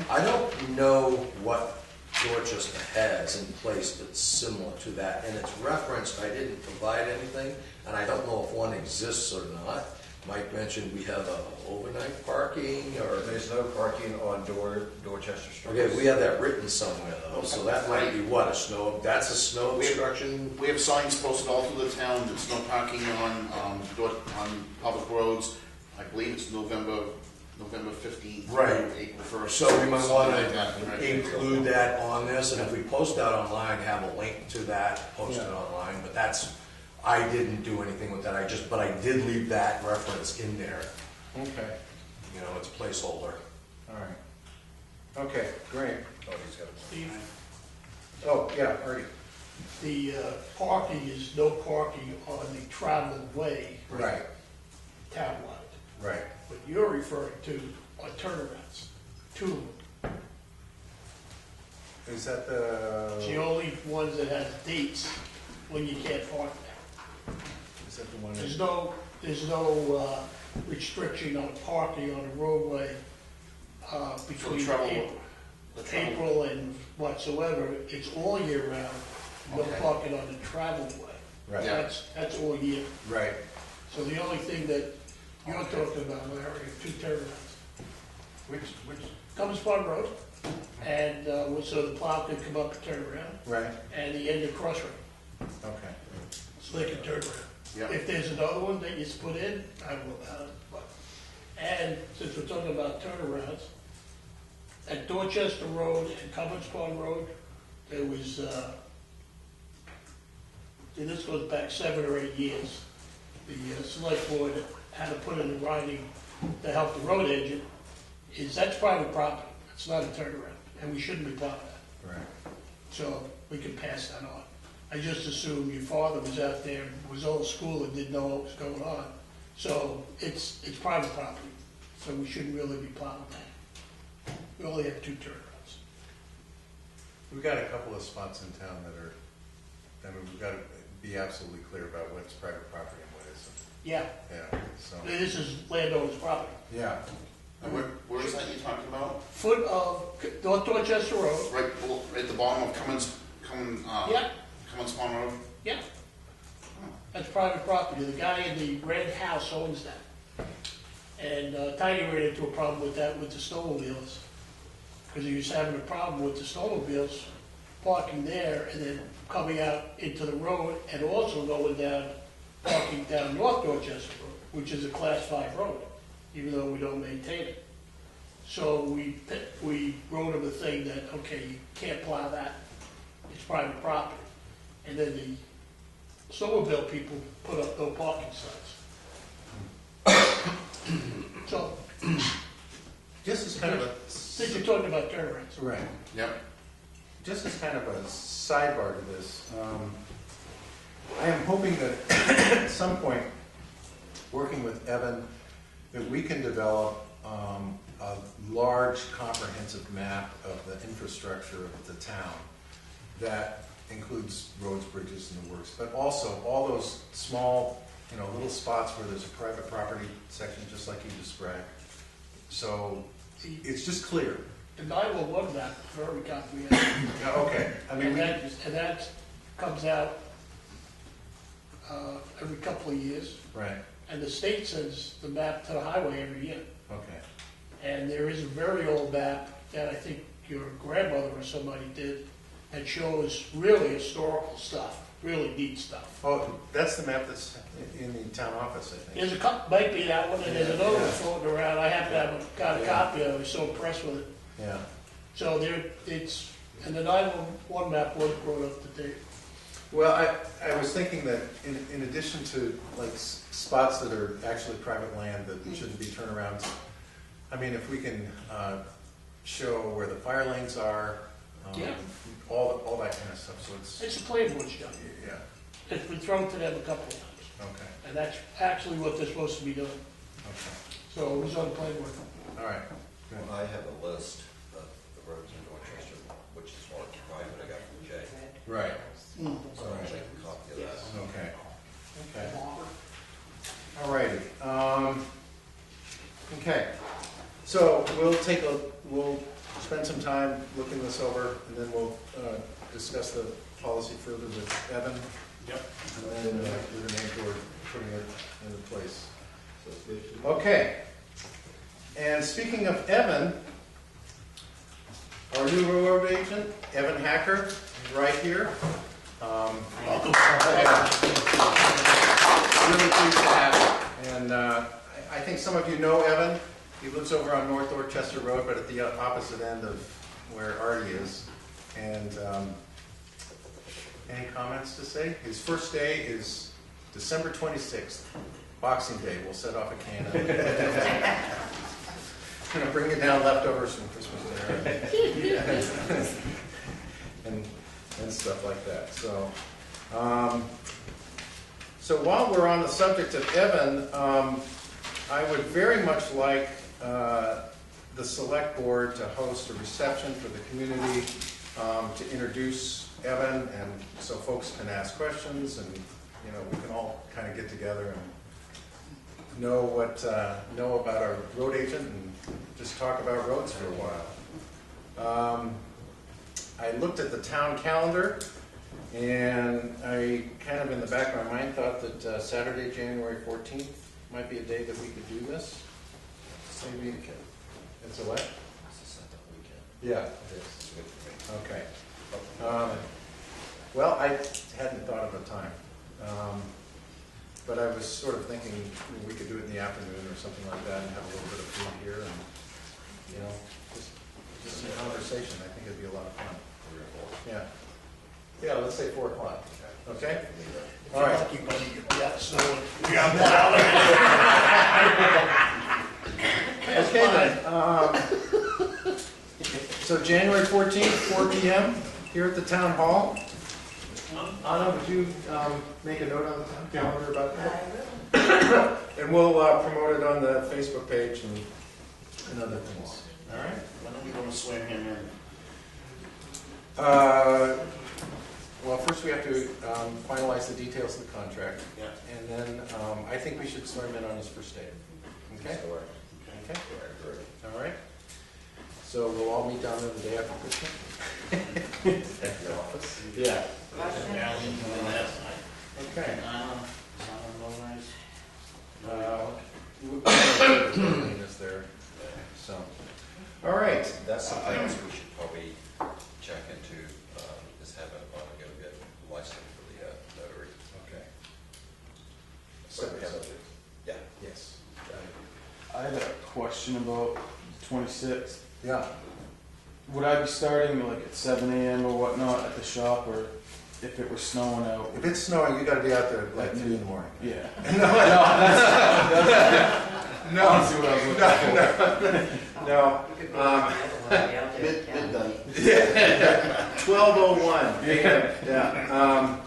I don't know what Dorchester has in place that's similar to that, and it's referenced, I didn't provide anything, and I don't know if one exists or not. Mike mentioned we have overnight parking, or... There's no parking on Dorchester Street. Okay, we have that written somewhere though, so that might be what, that's a snow obstruction? we have signs posted all through the town, there's no parking on public roads. I believe it's November 15th. Right. April 1st. So we might want something like that, to right? include that on this, and if we post that online, have a link to that, post it Yeah. online, but I didn't do anything with that, but I did leave that reference in there, Okay, it's placeholder. all right. Okay, great. Oh, he's got it. Steve, Oh, yeah, Artie. the parking is no parking on the traveled way Right, townwide. right. What you're referring to are turnarounds, two of them. Is that It's the the, only ones that have dates when you can't park there. is that the one? There's no restriction on parking on the roadway between travel- April and whatsoever. It's all year round, no Okay. parking on the traveled way. Right, Yeah. That's all year. right. So the only thing that you're talking about, Larry, are two turnarounds. Which, Cummins Pond Road, and so the plow can come up and turn around, right, and the end of Cross Road, okay. so they can turn around. Yeah. If there's another one that you put in, I will, but, and since we're talking about turnarounds, at Dorchester Road and Cummins Pond Road, there was, and this goes back 7 or 8 years, the select board had to put in writing to help the road agent, that's private property, it's not a turnaround, and we shouldn't be plowing that. Right. So we can pass that on. I just assumed your father was out there, was old school and didn't know what was going on. So it's private property, so we shouldn't really be plowing that. We only have 2 turnarounds. We've got a couple of spots in town that are, we've got to be absolutely clear about what's private property and what isn't. Yeah, Yeah, so, this is landowner's property. yeah. And where is that you're talking about? Foot of North Dorchester Road, Right at the bottom of Cummins yeah, Pond Road? yeah. That's private property. The guy in the red house owns that. And Tiny ran into a problem with that with the snowmobiles. Because he was having a problem with the snowmobiles parking there and then coming out into the road and also going down, parking down North Dorchester Road, which is a class 5 road, even though we don't maintain it. So we wrote him a thing that, okay, you can't plow that, it's private property. And then the snowmobile people put up no parking signs. So, Just as kind of a, since you're talking about turnarounds, right, Yep. just as kind of a sidebar to this, I am hoping that at some point, working with Evan, that we can develop a large comprehensive map of the infrastructure of the town that includes roads, bridges, and the works, but also all those small, little spots where there's a private property section, just like you described. So it's just clear. the 911 map is very comprehensive. Yeah, okay. I mean, And that comes out every couple of years. right, And the state sends the map to the highway every year. okay. And there is a very old map that I think your grandmother or somebody did that shows really historical stuff, really neat stuff. Oh, that's the map that's in the town office, I think. There's a couple, might be that one, and there's another one Yeah. floating around. I have to have got a copy of it. I was so impressed with it. Yeah. So and the 911 map was brought up to date. Well, I was thinking that in addition to like spots that are actually private land that shouldn't be turnarounds, I mean, if we can show where the fire lanes are, Yeah. all that kind of stuff, so It's a plan board job. yeah, It's been thrown to them a couple of times, okay, and that's actually what they're supposed to be doing. okay, So it was on the plan board. all right, good. I have a list of the roads in Dorchester, which is what I got from Jay. Right, So I'll make a copy of that. okay, okay. All righty, okay. So we'll spend some time looking this over, and then we'll discuss the policy further with Evan. Yep. And then we're going to toward putting it into place. Okay. And speaking of Evan, our new road agent, Evan Hacker, is right here. Welcome. Really pleased to have him. And I think some of you know Evan. He lives over on North Dorchester Road, but at the opposite end of where Artie is. And any comments to say? His first day is December 26th, Boxing Day. We'll set off a cannon. Gonna bring you down leftovers from Christmas dinner and stuff like that. So while we're on the subject of Evan, I would very much like the select board to host a reception for the community to introduce Evan, and so folks can ask questions, and we can all kind of get together and know about our road agent and just talk about roads for a while. I looked at the town calendar, and I kind of in the back of my mind thought that Saturday, January 14th might be a day that we could do this. Maybe it's a what? It's a Sunday weekend. Yeah. It's good for me. Okay. Well, I hadn't thought of a time, but I was sort of thinking we could do it in the afternoon or something like that, and have a little bit of food here, and just some conversation. I think it'd be a lot of fun. 3 or 4. Yeah. Yeah. Let's say 4 o'clock. Okay. If All you're right. lucky, buddy, you'll be out snowing. Okay then. So January 14th, 4 p.m. here at the town hall. Anna, would you make a note on the town calendar about that? And we'll promote it on the Facebook page and other things. All right. When are we going to swear him in? Well, first we have to finalize the details of the contract. Yeah. And then I think we should swear him in on his first day. Okay? Okay. All right. So we'll all meet down there the day after Christmas? At your office? Yeah. Okay. Okay. Is there? So, all right. That's something else we should probably check into, is have a go get a license for the notary. Okay. So we have to, yeah. Yes. I had a question about the 26th. Yeah. Would I be starting like at 7 a.m. or whatnot at the shop, or if it was snowing out? If it's snowing, you got to be out there at like 2 in the morning. Yeah. No, Honestly, what I was looking for. no. Midnight. 12:01 a.m. Yeah.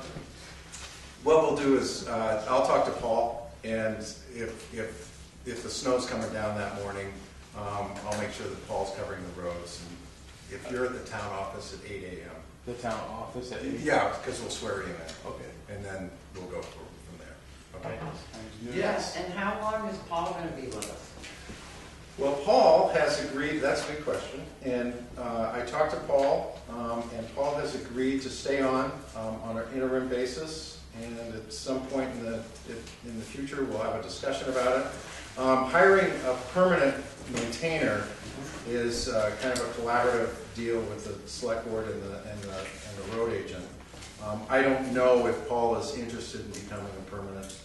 What we'll do is I'll talk to Paul, and if the snow's coming down that morning, I'll make sure that Paul's covering the roads. And if you're at the town office at 8 a.m. The town office at 8? Yeah, because we'll swear you in, Okay. and then we'll go from there. Okay. Yes. And how long is Paul going to be with us? Well, Paul has agreed, that's a good question, and I talked to Paul, and Paul has agreed to stay on an interim basis, and at some point in the future, we'll have a discussion about it. Hiring a permanent maintainer is kind of a collaborative deal with the select board and the road agent. I don't know if Paul is interested in becoming a permanent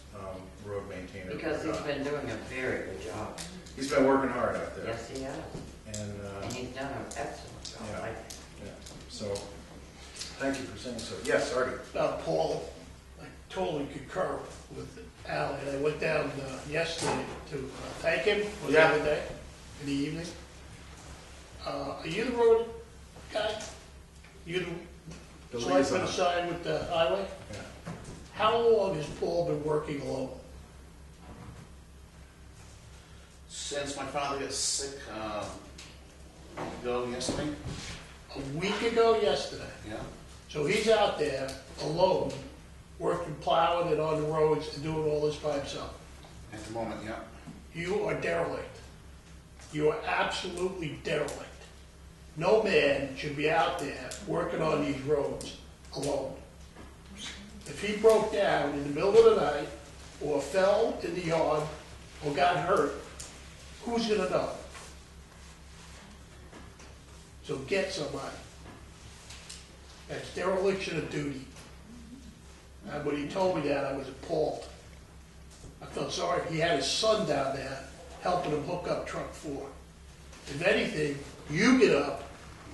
road maintainer. Because he's been doing a very good job. He's been working hard out there. Yes, he has. And And he's done an excellent job, Yeah. I think. yeah, so thank you for saying so. Yes, Artie. Paul, I totally concur with Al, and I went down yesterday to thank him for the Yeah. other day, in the evening. Are you the road guy? You The the selectman liaison. assigned with the highway? Yeah. How long has Paul been working alone? Since my father got sick, yesterday, A week ago yesterday. yeah. So he's out there alone, working, plowing and on the roads and doing all this by himself. At the moment, yeah. You are derelict. You are absolutely derelict. No man should be out there working on these roads alone. If he broke down in the middle of the night, or fell in the yard, or got hurt, who's gonna know? So get somebody. That's dereliction of duty. And when he told me that, I was appalled. I felt sorry. He had his son down there helping him hook up truck 4. If anything, you get up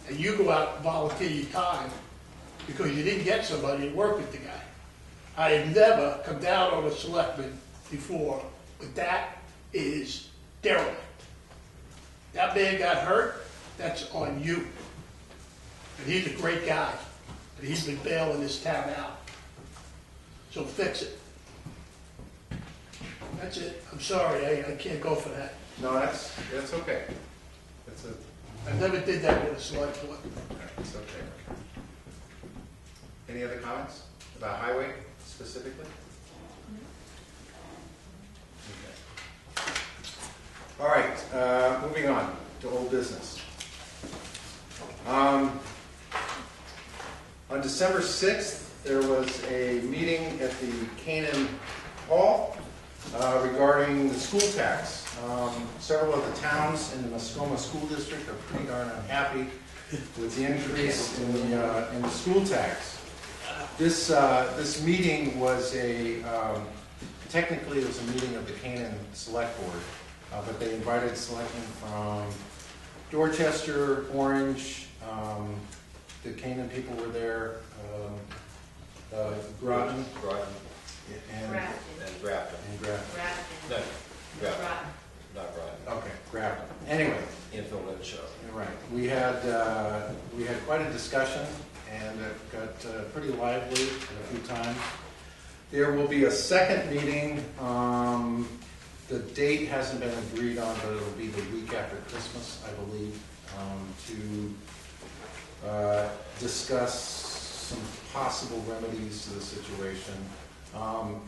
and you go out and volunteer your time because you didn't get somebody to work with the guy. I have never come down on a selectman before, but that is derelict. That man got hurt, that's on you. And he's a great guy, and he's been bailing this town out. So fix it. That's it. I'm sorry, I can't go for that. No, that's okay. That's a, I never did that with a select board. it's okay. Any other comments about highway specifically? Okay. All right, moving on to old business. On December 6th, there was a meeting at the Canaan Hall regarding the school tax. Several of the towns in the Muskoma School District are pretty darn unhappy with the increase in the school tax. This meeting was technically it was a meeting of the Canaan Select Board, but they invited selectmen from Dorchester, Orange, the Canaan people were there, Groton, and Grafton. And Grafton. Grafton. No, Grafton, Grafton. not Grafton. Okay, Grafton. Anyway, Infill and show. you're right. We had quite a discussion, and it got pretty lively a few times. There will be a second meeting. The date hasn't been agreed on, but it'll be the week after Christmas, I believe, to discuss some possible remedies to the situation.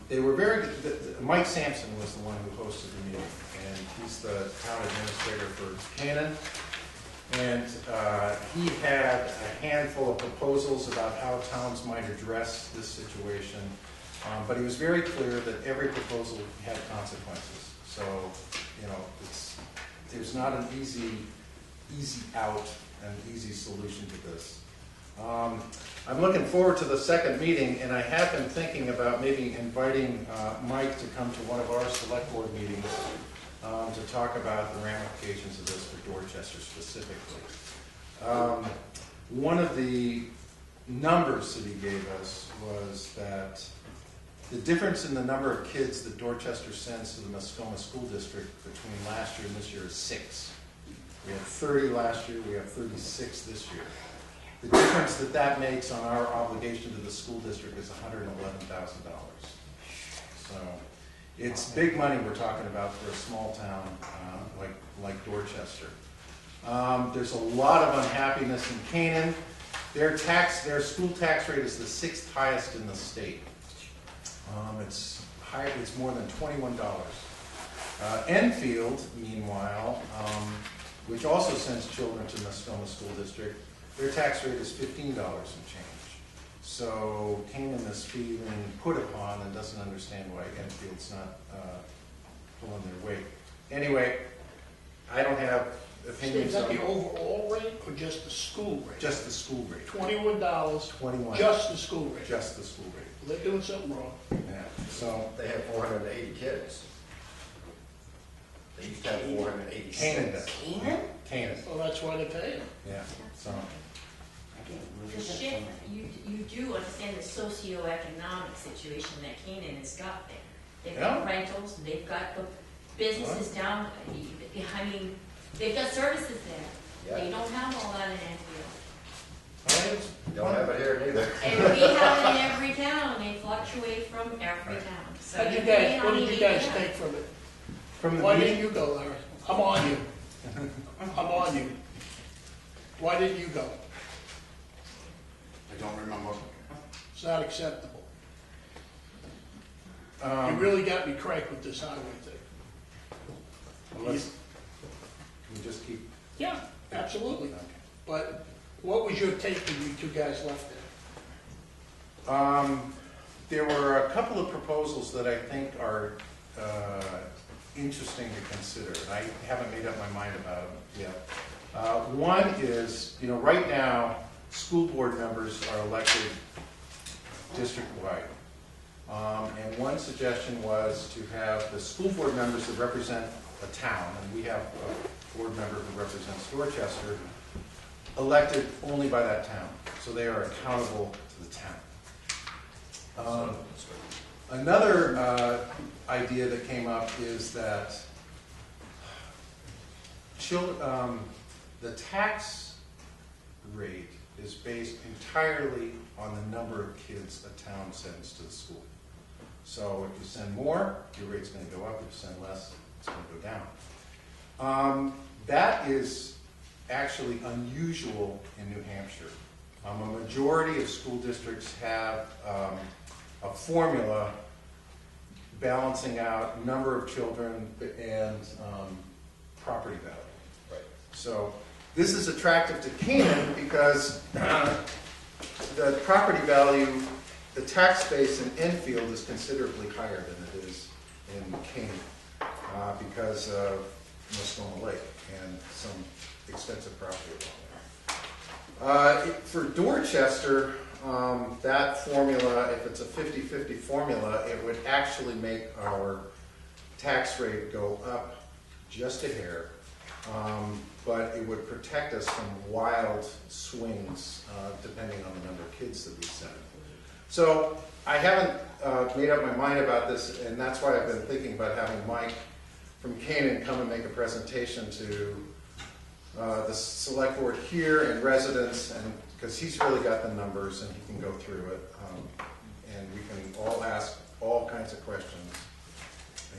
They were very good. Mike Sampson was the one who hosted the meeting, and he's the town administrator for Canaan. And he had a handful of proposals about how towns might address this situation. But he was very clear that every proposal had consequences. So, there's not an easy out and easy solution to this. I'm looking forward to the second meeting, and I have been thinking about maybe inviting Mike to come to one of our select board meetings to talk about the ramifications of this for Dorchester specifically. One of the numbers that he gave us was that the difference in the number of kids that Dorchester sends to the Muskoma School District between last year and this year is 6. We had 30 last year, we have 36 this year. The difference that makes on our obligation to the school district is $111,000. So it's big money we're talking about for a small town like Dorchester. There's a lot of unhappiness in Canaan. Their school tax rate is the 6th highest in the state. It's higher. It's more than $21. Enfield, meanwhile, which also sends children to Muskoma School District, their tax rate is $15 and change. So Canaan is feeling put upon and doesn't understand why Enfield's not pulling their weight. Anyway, I don't have opinions Is that on the overall rate or just the school rate? just the school rate. $21, 21. just the school rate. Just the school rate. They're doing something wrong. Yeah. So They have 480 kids. They used to have 486. Canaan does. Canaan? Canaan. Well, that's why they pay them. Yeah. So I can't believe The that. shift, you do understand the socioeconomic situation that Canaan has got there. They've got rentals, they've got the businesses down, I mean, they've got services there. Yeah. They don't have all that in Enfield. Don't have it here neither. And we have it in every town, they fluctuate from every town. So What did depending on what the did you guys year. take from it? From the Why meeting? didn't you go, Larry? I'm on you. I'm on you. Why didn't you go? I don't remember. It's not acceptable. You Um, really got me cranked with this highway thing. let's, can we just keep, Yeah, absolutely. okay. But what was your take when you two guys left there? There were a couple of proposals that I think are interesting to consider, and I haven't made up my mind about them yet. One is, right now, school board members are elected district-wide. And one suggestion was to have the school board members that represent a town, and we have a board member who represents Dorchester, elected only by that town, so they are accountable to the town. Another idea that came up is that the tax rate is based entirely on the number of kids a town sends to the school. So if you send more, your rate's going to go up. If you send less, it's going to go down. That is actually unusual in New Hampshire. A majority of school districts have a formula balancing out number of children and property value. Right. So this is attractive to Canaan because the property value, the tax base in Enfield is considerably higher than it is in Canaan because of Muskoma Lake and some expensive property along there. For Dorchester, that formula, if it's a 50-50 formula, it would actually make our tax rate go up just a hair, but it would protect us from wild swings depending on the number of kids that we send. So I haven't made up my mind about this, and that's why I've been thinking about having Mike from Canaan come and make a presentation to the select board here and residents, and because he's really got the numbers and he can go through it, and we can all ask all kinds of questions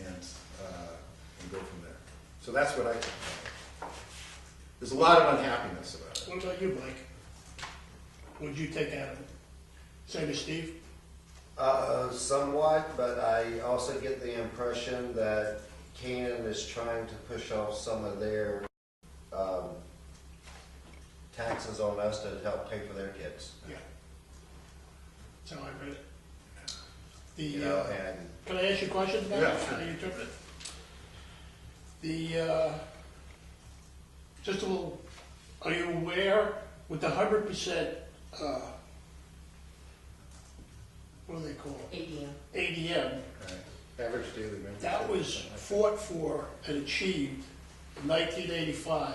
and go from there. So that's what I think. There's a lot of unhappiness about it. What about you, Mike? What did you take out of it? Same as Steve? Somewhat, but I also get the impression that Canaan is trying to push off some of their taxes on us to help pay for their kids. Yeah. That's how I read it. The, You know, and can I ask you a question about Yeah, it? sure. How you interpret it? The, just a little, are you aware with the 100%, what do they call it? ADM. ADM, Right. Average daily membership. that was fought for and achieved in 1985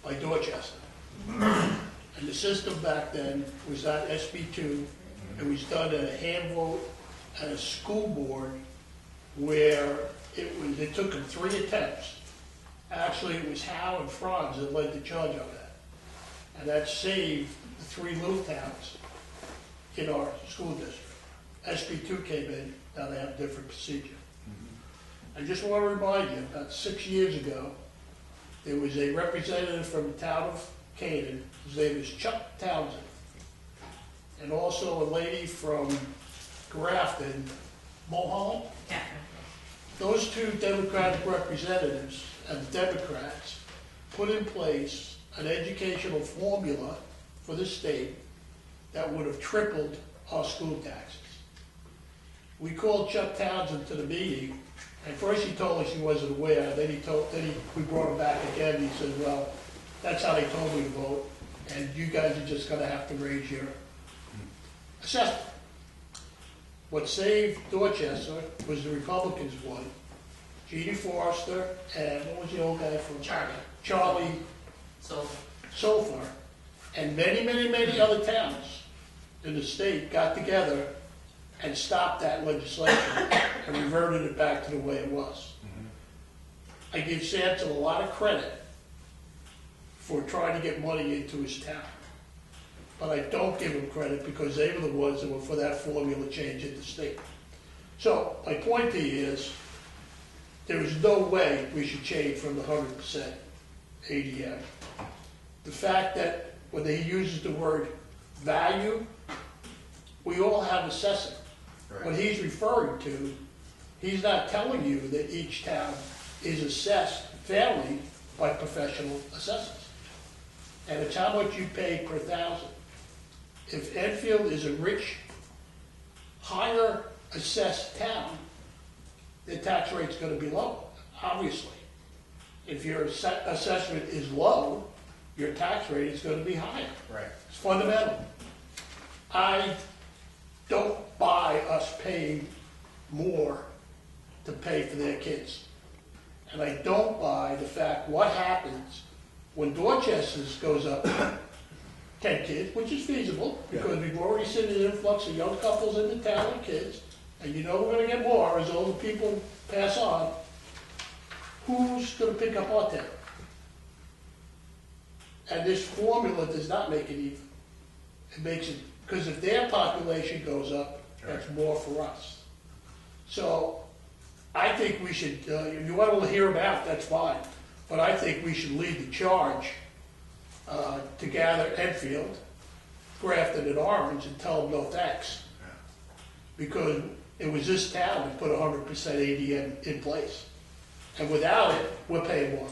by Dorchester. And the system back then was not SB2. It was done at a hand vote at a school board where it took them 3 attempts. Actually, it was Howe and Franz that led the charge on that. And that saved the 3 little towns in our school district. SB2 came in, now they have a different procedure. I just want to remind you, about 6 years ago, there was a representative from the town of Canaan, his name is Chuck Townsend, and also a lady from Grafton, Mulholland. Yeah. Those 2 Democratic representatives and the Democrats put in place an educational formula for the state that would have tripled our school taxes. We called Chuck Townsend to the meeting, and first he told us he wasn't aware, then we brought him back again, and he said, well, that's how they told me to vote, and you guys are just gonna have to raise your assessment. What saved Dorchester was the Republicans won. Jeannie Forrester and what was the old guy from? Charlie So, Sofer, and many, many, many other towns in the state got together and stopped that legislation and reverted it back to the way it was. I give Sampson a lot of credit for trying to get money into his town. but I don't give them credit because they were the ones that were for that formula change in the state. So my point to you is, there is no way we should change from the 100% ADM. The fact that when he uses the word value, we all have assessing. What he's referring to, he's not telling you that each town is assessed fairly by professional assessors. And it's how much you pay per thousand. If Enfield is a rich, higher assessed town, the tax rate's gonna be low, obviously. If your assessment is low, your tax rate is gonna be higher. Right. It's fundamental. I don't buy us paying more to pay for their kids. And I don't buy the fact what happens when Dorchester's goes up 10 kids, which is feasible, because we've already seen an influx of young couples in the town and kids, and you know we're gonna get more as older people pass on. Who's gonna pick up our tab? And this formula does not make it even. It makes it, because if their population goes up, that's more for us. So I think we should, if you want to hear them out, that's fine. But I think we should lead the charge to gather Enfield, Grafton, and Orange and tell them no thanks. Because it was this town that put 100% ADM in place. And without it, we're paying more.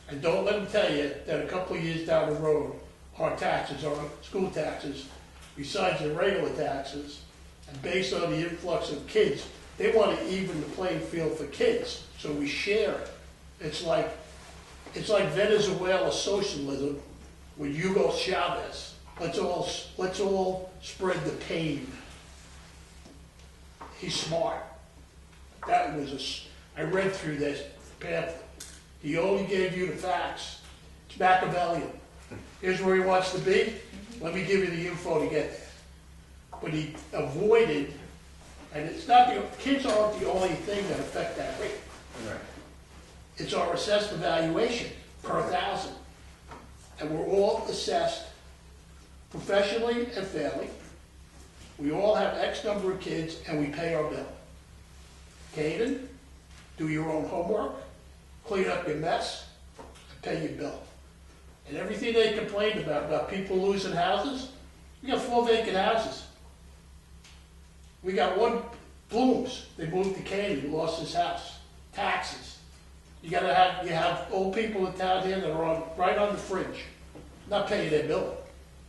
And don't let them tell you that a couple of years down the road, our taxes, our school taxes, besides the regular taxes, and based on the influx of kids, they want to even the playing field for kids, so we share it. It's like Venezuela socialism with Hugo Chavez. Let's all spread the pain. He's smart. I read through this pamphlet. He only gave you the facts. It's Machiavellian. Here's where he wants to be. Let me give you the info to get there. But he avoided, and it's not kids aren't the only thing that affect that rate. Right. It's our assessed evaluation per thousand. And we're all assessed professionally and fairly. We all have X number of kids and we pay our bill. Caden, do your own homework, clean up your mess, and pay your bill. And everything they complained about people losing houses, we got 4 vacant houses. We got one, Blooms, they moved to Caney, lost his house. Taxes. You have old people in town here that are right on the fringe, not paying their bill.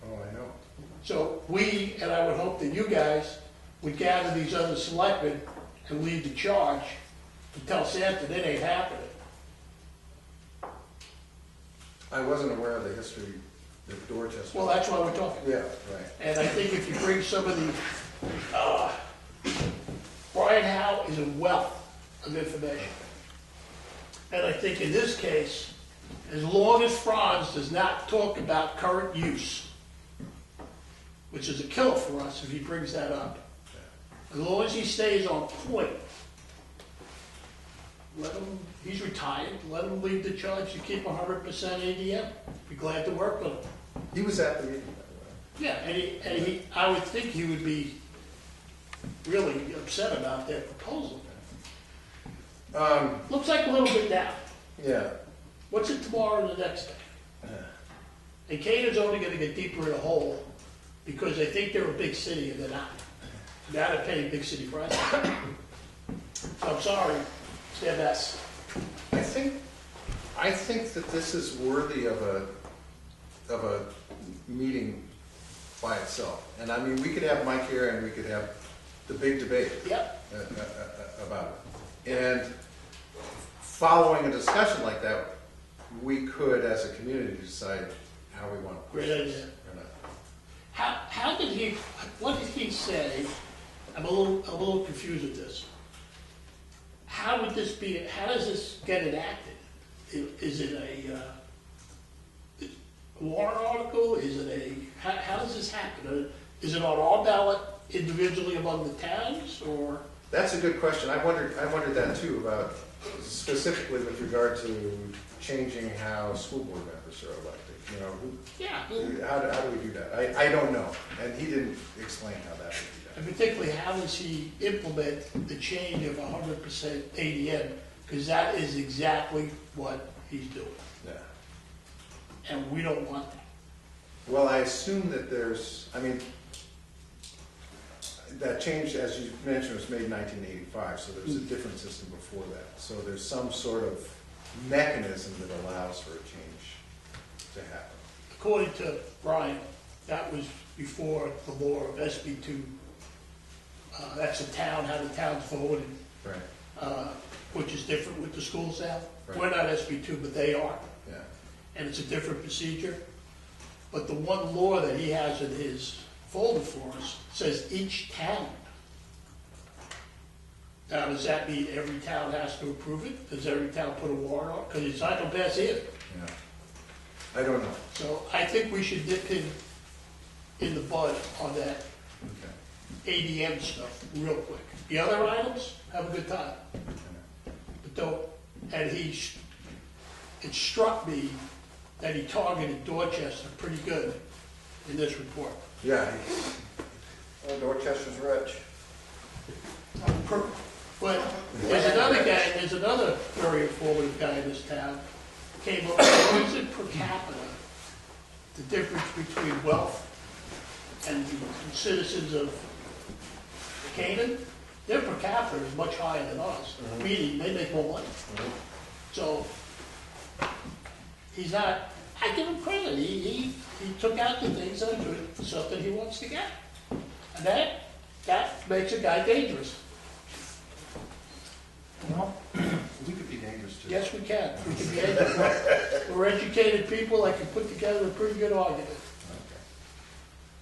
Oh, I know. So we, and I would hope that you guys would gather these other selectmen and lead the charge to tell Santa that ain't happening. I wasn't aware of the history of Dorchester. Well, that's why we're talking. Yeah, right. And I think if you bring some of the, Brian Howe is a wealth of information. And I think in this case, as long as Franz does not talk about current use, which is a killer for us if he brings that up, as long as he stays on point, let him, he's retired, let him lead the charge to keep 100% ADM. Be glad to work with him. He was at the meeting, by Yeah, and he, I would think he would be really upset about that proposal. the way. Looks like a little bit now. Yeah. What's it tomorrow and the next day? And Canaan's only gonna get deeper in a hole because they think they're a big city and they're not. Now they're paying big city prices. So I'm sorry, it's their best. I think that this is worthy of a meeting by itself. And I mean, we could have Mike here and we could have the big debate Yep. about it. And following a discussion like that, we could, as a community, decide how we want to push Great this idea. or not. How did he, what did he say? I'm a little confused with this. How would this be, how does this get enacted? Is it a warrant article? Is it how does this happen? Is it on our ballot individually among the towns, or? That's a good question. I wondered that too, about specifically with regard to changing how school board members are elected. you know, Yeah, how do we do that? I don't know, and he didn't explain how that would be and done. particularly how does he implement the change of 100% ADM? Because that is exactly what he's doing, Yeah. and we don't want that. Well, I assume that there's, I mean, that change, as you mentioned, was made in 1985, so there's a different system before that. So there's some sort of mechanism that allows for a change to happen. According to Brian, that was before the law of SB2. That's a town, how the town's voted, Right. which is different with the schools now. Right. We're not SB2, but they are, Yeah. and it's a different procedure. But the one law that he has in his folder for us says each town. Now, does that mean every town has to approve it? Does every town put a warrant on? Because it's not going to pass here. Yeah. I don't know. So I think we should dip in the bud on that Okay. ADM stuff real quick. The other items, have a good time. But don't, and it struck me that he targeted Dorchester pretty good in this report. Yeah. Oh, Dorchester's rich. But there's another very informative guy in this town, came up with, what is it per capita, the difference between wealth and the citizens of Canaan? Their per capita is much higher than us, meaning they make more money. So, he's not, I give him credit, he took out the things that are good for something he wants to get. And that makes a guy dangerous. Well, we could be dangerous too. Yes, we can. We can be educated. We're educated people that can put together a pretty good argument. Okay.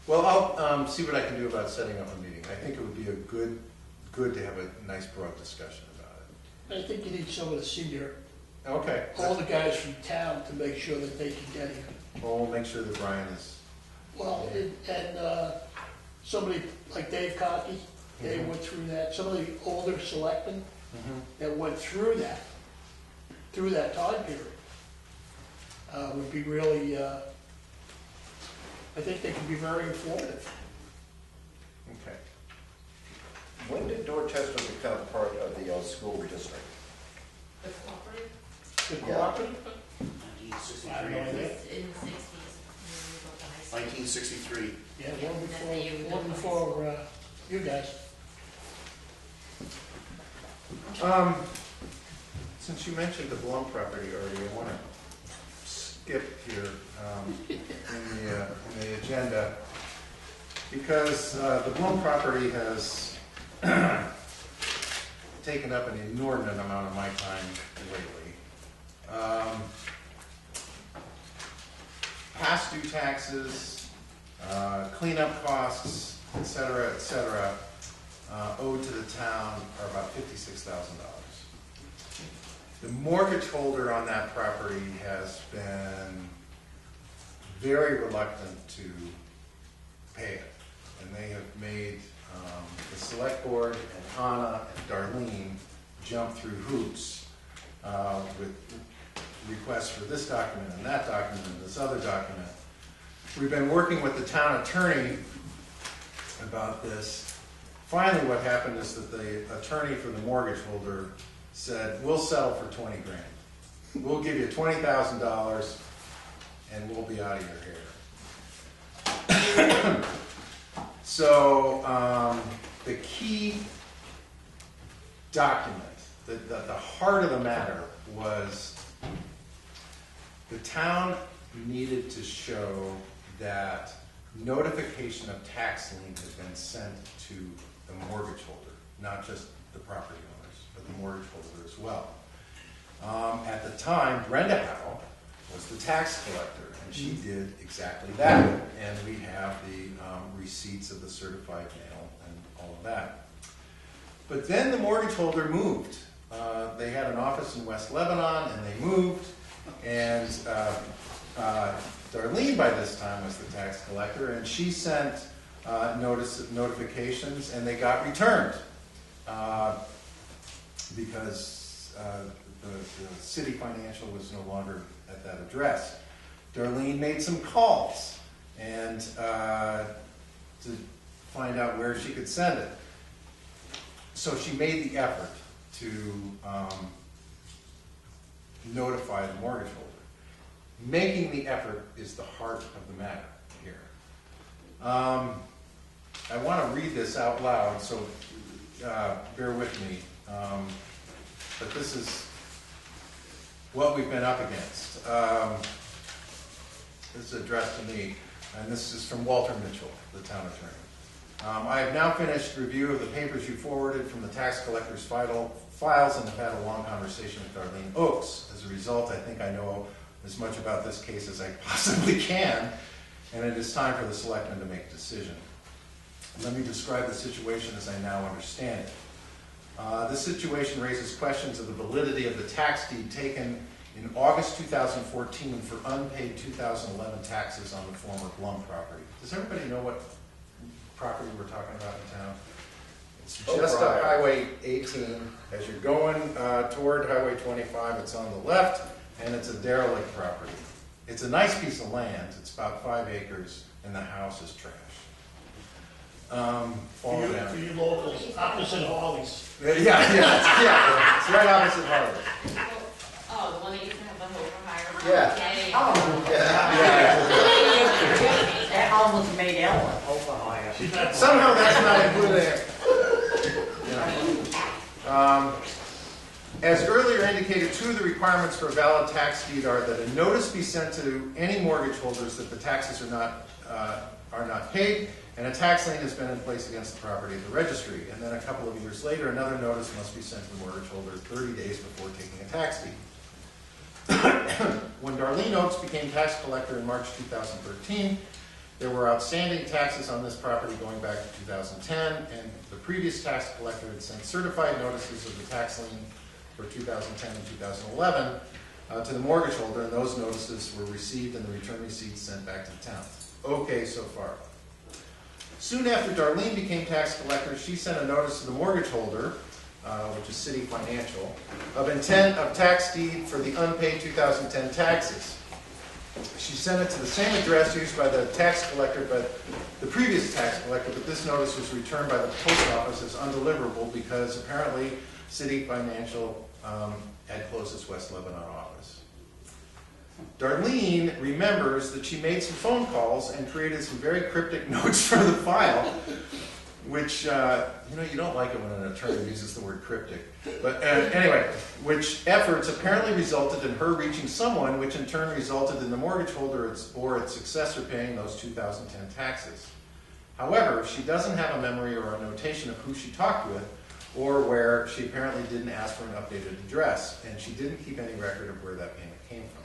Well, I'll see what I can do about setting up a meeting. I think it would be a good to have a nice broad discussion about it. I think you need some of the senior, Okay. all the guys from town to make sure that they can get here. Well, we'll make sure that Brian is. Well, and somebody like Dave Cockey, they went through that. Some of the older selectmen that went through that time period would be really, I think they could be very informative. Okay. When did Dorchester become part of the school district? The cooperative, The Yeah. cooperative, I 1963, don't know, I think. yeah. was in the sixties, when we built the high school. 1963. Yeah, Yeah, one that's the year we before, built the high you guys. Since you mentioned the Blum property already, I want to skip here in the agenda because the Blum property has taken up an inordinate amount of my time lately. Past due taxes, cleanup costs, et cetera, owed to the town are about $56,000. The mortgage holder on that property has been very reluctant to pay it. And they have made the select board and Anna and Darlene jump through hoops with requests for this document and that document and this other document. We've been working with the town attorney about this. Finally, what happened is that the attorney for the mortgage holder said, we'll settle for 20 grand. We'll give you $20,000 and we'll be out of your hair. So the key document, the heart of the matter was the town needed to show that notification of tax lien had been sent to the mortgage holder, not just the property owners, but the mortgage holder as well. At the time, Brenda Howe was the tax collector, and she did exactly that. And we have the receipts of the certified mail and all of that. But then the mortgage holder moved. They had an office in West Lebanon, and they moved. And Darlene, by this time, was the tax collector, and she sent notifications, and they got returned because the city financial was no longer at that address. Darlene made some calls and to find out where she could send it. So she made the effort to notify the mortgage holder. Making the effort is the heart of the matter here. I want to read this out loud, so bear with me. But this is what we've been up against. This is addressed to me, and this is from Walter Mitchell, the town attorney. I have now finished review of the papers you forwarded from the tax collector's files and have had a long conversation with Darlene Oakes. As a result, I think I know as much about this case as I possibly can, and it is time for the selectmen to make a decision. Let me describe the situation as I now understand it. This situation raises questions of the validity of the tax deed taken in August 2014 for unpaid 2011 taxes on the former Blum property. Does everybody know what property we're talking about in town? It's just up Highway 18. As you're going toward Highway 25, it's on the left, and it's a derelict property. It's a nice piece of land. It's about 5 acres, and the house is trash. Fall down. For you locals, opposite Holly's. Yeah, it's right opposite Harvard. Oh, the one that used to have the whole for hire? Yeah. Oh, Yeah. that almost made Ellen overhire. Somehow that's not included there. As earlier indicated, 2 of the requirements for a valid tax deed are that a notice be sent to any mortgage holders that the taxes are not paid, and a tax lien has been in place against the property at the registry. And then a couple of years later, another notice must be sent to the mortgage holder 30 days before taking a tax deed. When Darlene Oakes became tax collector in March 2013, there were outstanding taxes on this property going back to 2010, and the previous tax collector had sent certified notices of the tax lien for 2010 and 2011 to the mortgage holder, and those notices were received and the return receipts sent back to the town. Okay so far. Soon after Darlene became tax collector, she sent a notice to the mortgage holder, which is City Financial, of intent of tax deed for the unpaid 2010 taxes. She sent it to the same address used by the tax collector, but the previous tax collector, but this notice was returned by the post office as undeliverable because apparently City Financial had closed its West Lebanon office. Darlene remembers that she made some phone calls and created some very cryptic notes for the file, which, you don't like it when an attorney uses the word cryptic. But anyway, which efforts apparently resulted in her reaching someone, which in turn resulted in the mortgage holder or its successor paying those 2010 taxes. However, she doesn't have a memory or a notation of who she talked with, or where she apparently didn't ask for an updated address, and she didn't keep any record of where that payment came from.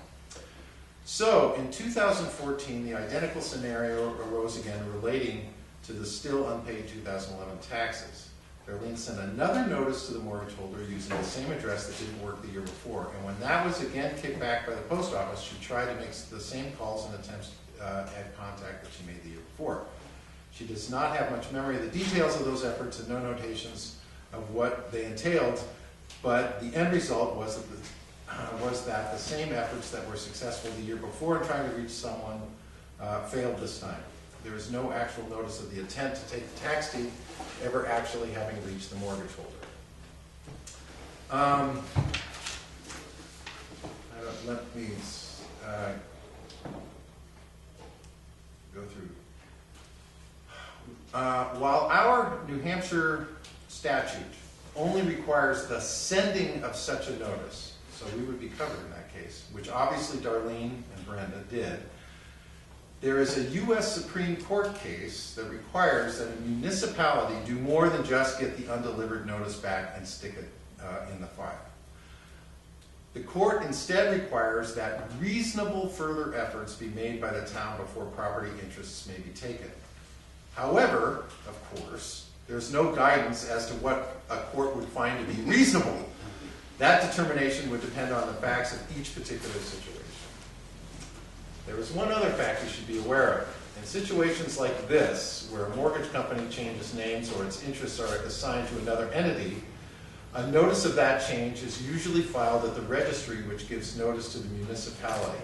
So, in 2014, the identical scenario arose again relating to the still unpaid 2011 taxes. Darlene sent another notice to the mortgage holder using the same address that didn't work the year before, and when that was again kicked back by the post office, she tried to make the same calls and attempts at contact that she made the year before. She does not have much memory of the details of those efforts and no notations of what they entailed, but the end result was that the same efforts that were successful the year before in trying to reach someone failed this time. There is no actual notice of the intent to take the tax deed ever actually having reached the mortgage holder. Let me go through. While our New Hampshire statute only requires the sending of such a notice, so we would be covered in that case, which obviously Darlene and Brenda did. There is a U.S. Supreme Court case that requires that a municipality do more than just get the undelivered notice back and stick it in the file. The court instead requires that reasonable further efforts be made by the town before property interests may be taken. However, of course, there's no guidance as to what a court would find to be reasonable. That determination would depend on the facts of each particular situation. There is one other fact you should be aware of. In situations like this, where a mortgage company changes names or its interests are assigned to another entity, a notice of that change is usually filed at the registry, which gives notice to the municipality.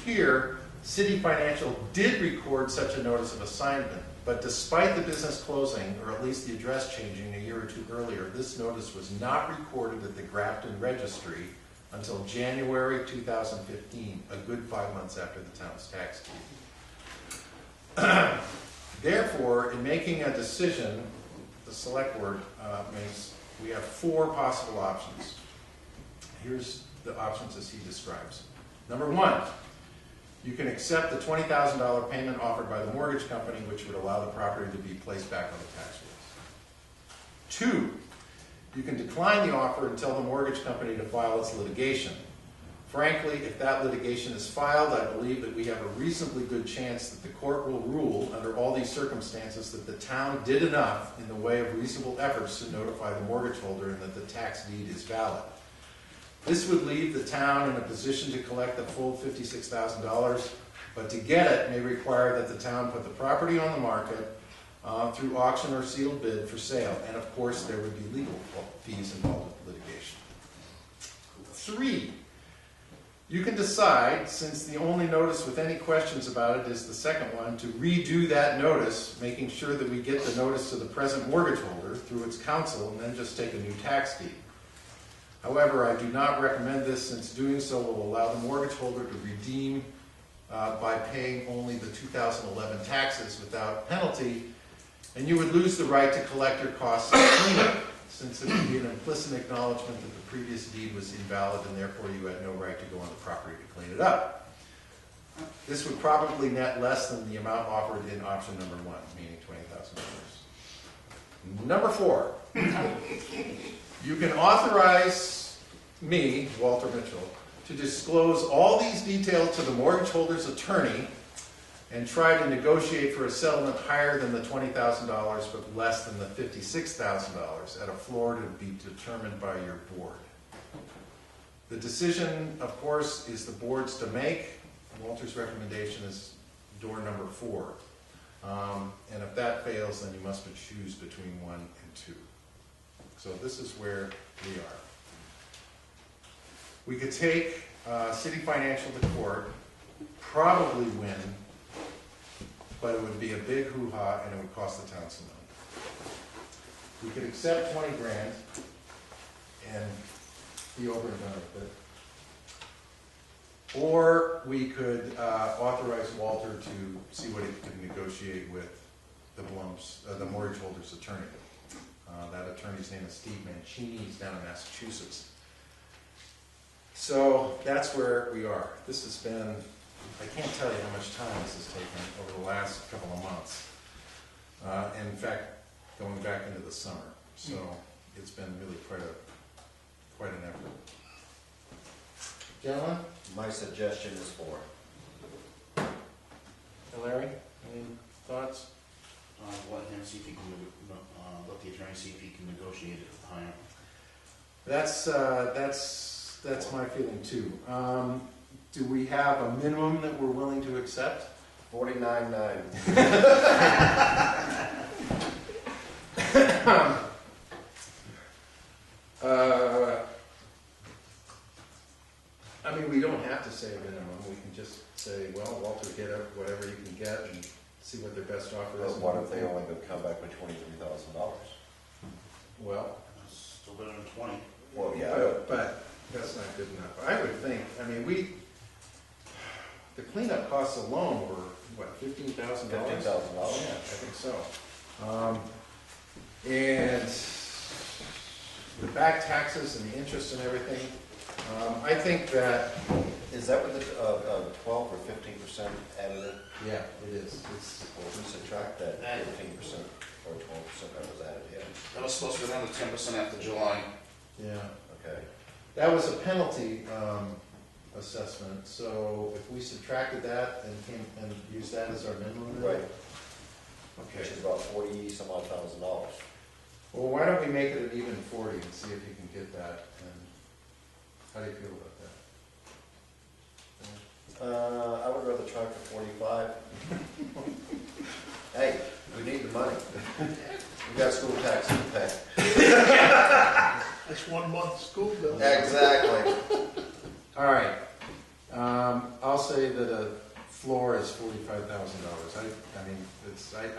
Here, City Financial did record such a notice of assignment, but despite the business closing, or at least the address changing a year or two earlier, this notice was not recorded at the Grafton Registry until January 2015, a good 5 months after the town's tax deed. Therefore, in making a decision, the select board we have 4 possible options. Here's the options as he describes. Number 1, you can accept the $20,000 payment offered by the mortgage company, which would allow the property to be placed back on the tax rolls. 2, you can decline the offer and tell the mortgage company to file its litigation. Frankly, if that litigation is filed, I believe that we have a reasonably good chance that the court will rule, under all these circumstances, that the town did enough in the way of reasonable efforts to notify the mortgage holder and that the tax deed is valid. This would leave the town in a position to collect the full $56,000, but to get it may require that the town put the property on the market through auction or sealed bid for sale, and of course there would be legal fees involved with litigation. 3, you can decide, since the only notice with any questions about it is the second one, to redo that notice, making sure that we get the notice to the present mortgage holder through its counsel, and then just take a new tax deed. However, I do not recommend this, since doing so will allow the mortgage holder to redeem by paying only the 2011 taxes without penalty, and you would lose the right to collect your costs of cleanup, since it would be an implicit acknowledgement that the previous deed was invalid and therefore you had no right to go on the property to clean it up. This would probably net less than the amount offered in option number 1, meaning $20,000. Number 4, you can authorize me, Walter Mitchell, to disclose all these details to the mortgage holder's attorney and try to negotiate for a settlement higher than the $20,000 but less than the $56,000 at a floor to be determined by your board. The decision, of course, is the board's to make. Walter's recommendation is door number 4. And if that fails, then you must choose between 1 and 2. So this is where we are. We could take City Financial to court, probably win, but it would be a big hoo-ha and it would cost the town some money. We could accept 20 grand and be over and done with it. Or we could authorize Walter to see what he can negotiate with the Blums, the mortgage holder's attorney. That attorney's name is Steve Mancini. He's down in Massachusetts. So that's where we are. This has been, I can't tell you how much time this has taken over the last couple of months. And in fact, going back into the summer. So it's been really quite an effort. Gentlemen? My suggestion is 4. Larry, any thoughts? Let him see if he can, let the attorney see if he can negotiate it higher. That's my feeling too. Do we have a minimum that we're willing to accept? 49.9. I mean, we don't have to say a minimum. We can just say, well, Walter, get up whatever you can get and see what their best offer is. But what if they only come back with $23,000? Well, That's still better than 20. Well, yeah. but that's not good enough. I would think, I mean, the cleanup costs alone were, what, $15,000? $15,000. Yeah, I think so. And the back taxes and the interest and everything, I think that... Is that with the 12 or 15% added in? Yeah, it is. Well, if we subtract that 15% or 12% that was added in. That was supposed to go down to 10% after July. Yeah. Okay. That was a penalty assessment, so if we subtracted that and used that as our minimum, then- Right. Okay. Which is about 40 some odd $1,000. Well, why don't we make it an even 40 and see if you can get that? And how do you feel about that? I would rather try for 45. Hey, we need the money. We got school taxes to pay. That's 1 month school bill. Exactly. All right. I'll say that a floor is $45,000. I mean,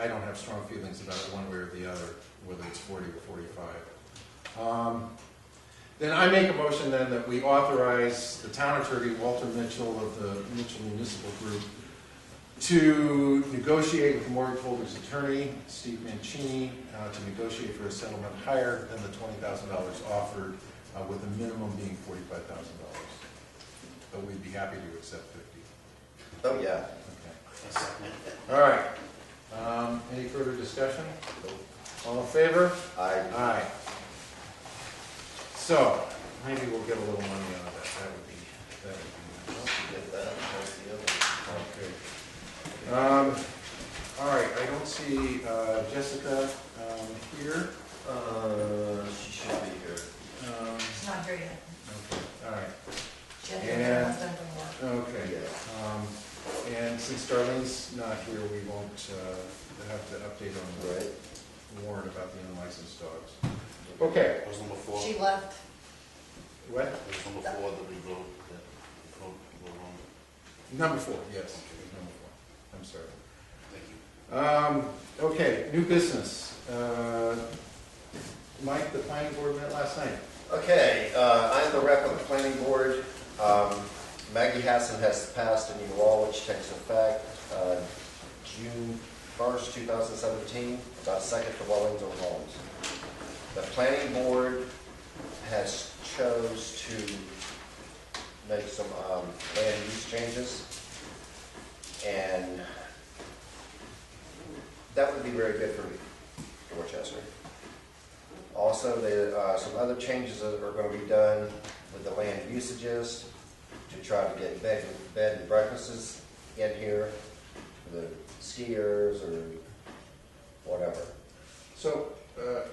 I don't have strong feelings about it one way or the other, whether it's 40 or 45. Then I make a motion then that we authorize the town attorney, Walter Mitchell of the Mitchell Municipal Group, to negotiate with the mortgage holder's attorney, Steve Mancini, to negotiate for a settlement higher than the $20,000 offered, with the minimum being $45,000. But we'd be happy to accept 50. Oh, yeah. Okay. All right. Any further discussion? All in favor? I, Aye. So, maybe we'll get a little money out of that. That would be nice. get that, that's the other. Okay. All right, I don't see Jessica here. She should be here. It's not here yet. Okay, all right. Jen And- has done the work. Okay. And since Darlene's not here, we won't have to update on the warrant about the unlicensed dogs. Okay. That was number 4. She left. What? That was number 4 that we vote, that vote on. Number 4, yes. Number 4. I'm sorry. Thank you. Okay, new business. Mike, the planning board met last night. Okay, I am the rep of the planning board. Maggie Hassan has passed a new law which takes effect June 1st, 2017, about second dwellings or homes. The planning board has chose to make some land use changes, and that would be very good for Dorchester. Also, there are some other changes that are going to be done with the land usages to try to get bed and breakfasts in here for the skiers or whatever. So,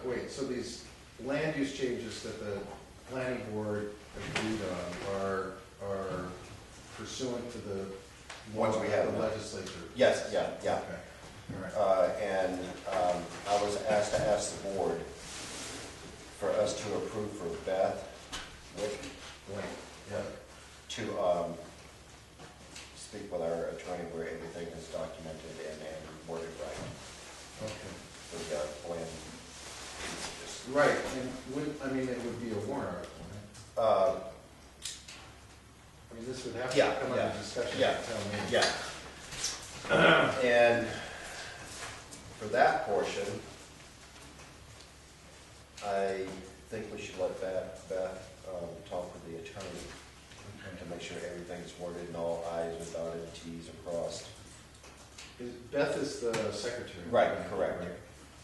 wait, so these land use changes that the planning board agreed on are pursuant to the Ones we have the now. legislature? Yes, yeah. Okay, all right. And I was asked to ask the board for us to approve for Beth Wait, yeah. to speak with our attorney where everything is documented and worded right Okay. for the land. Right, and it would be a warrant article, right? I mean, this would have to Yeah, come yeah, under discussion yeah, at town meeting. Yeah. And for that portion, I think we should let Beth talk with the attorney to make sure everything's worded and all i's are dotted, t's are crossed. Beth is the secretary. Right, correct.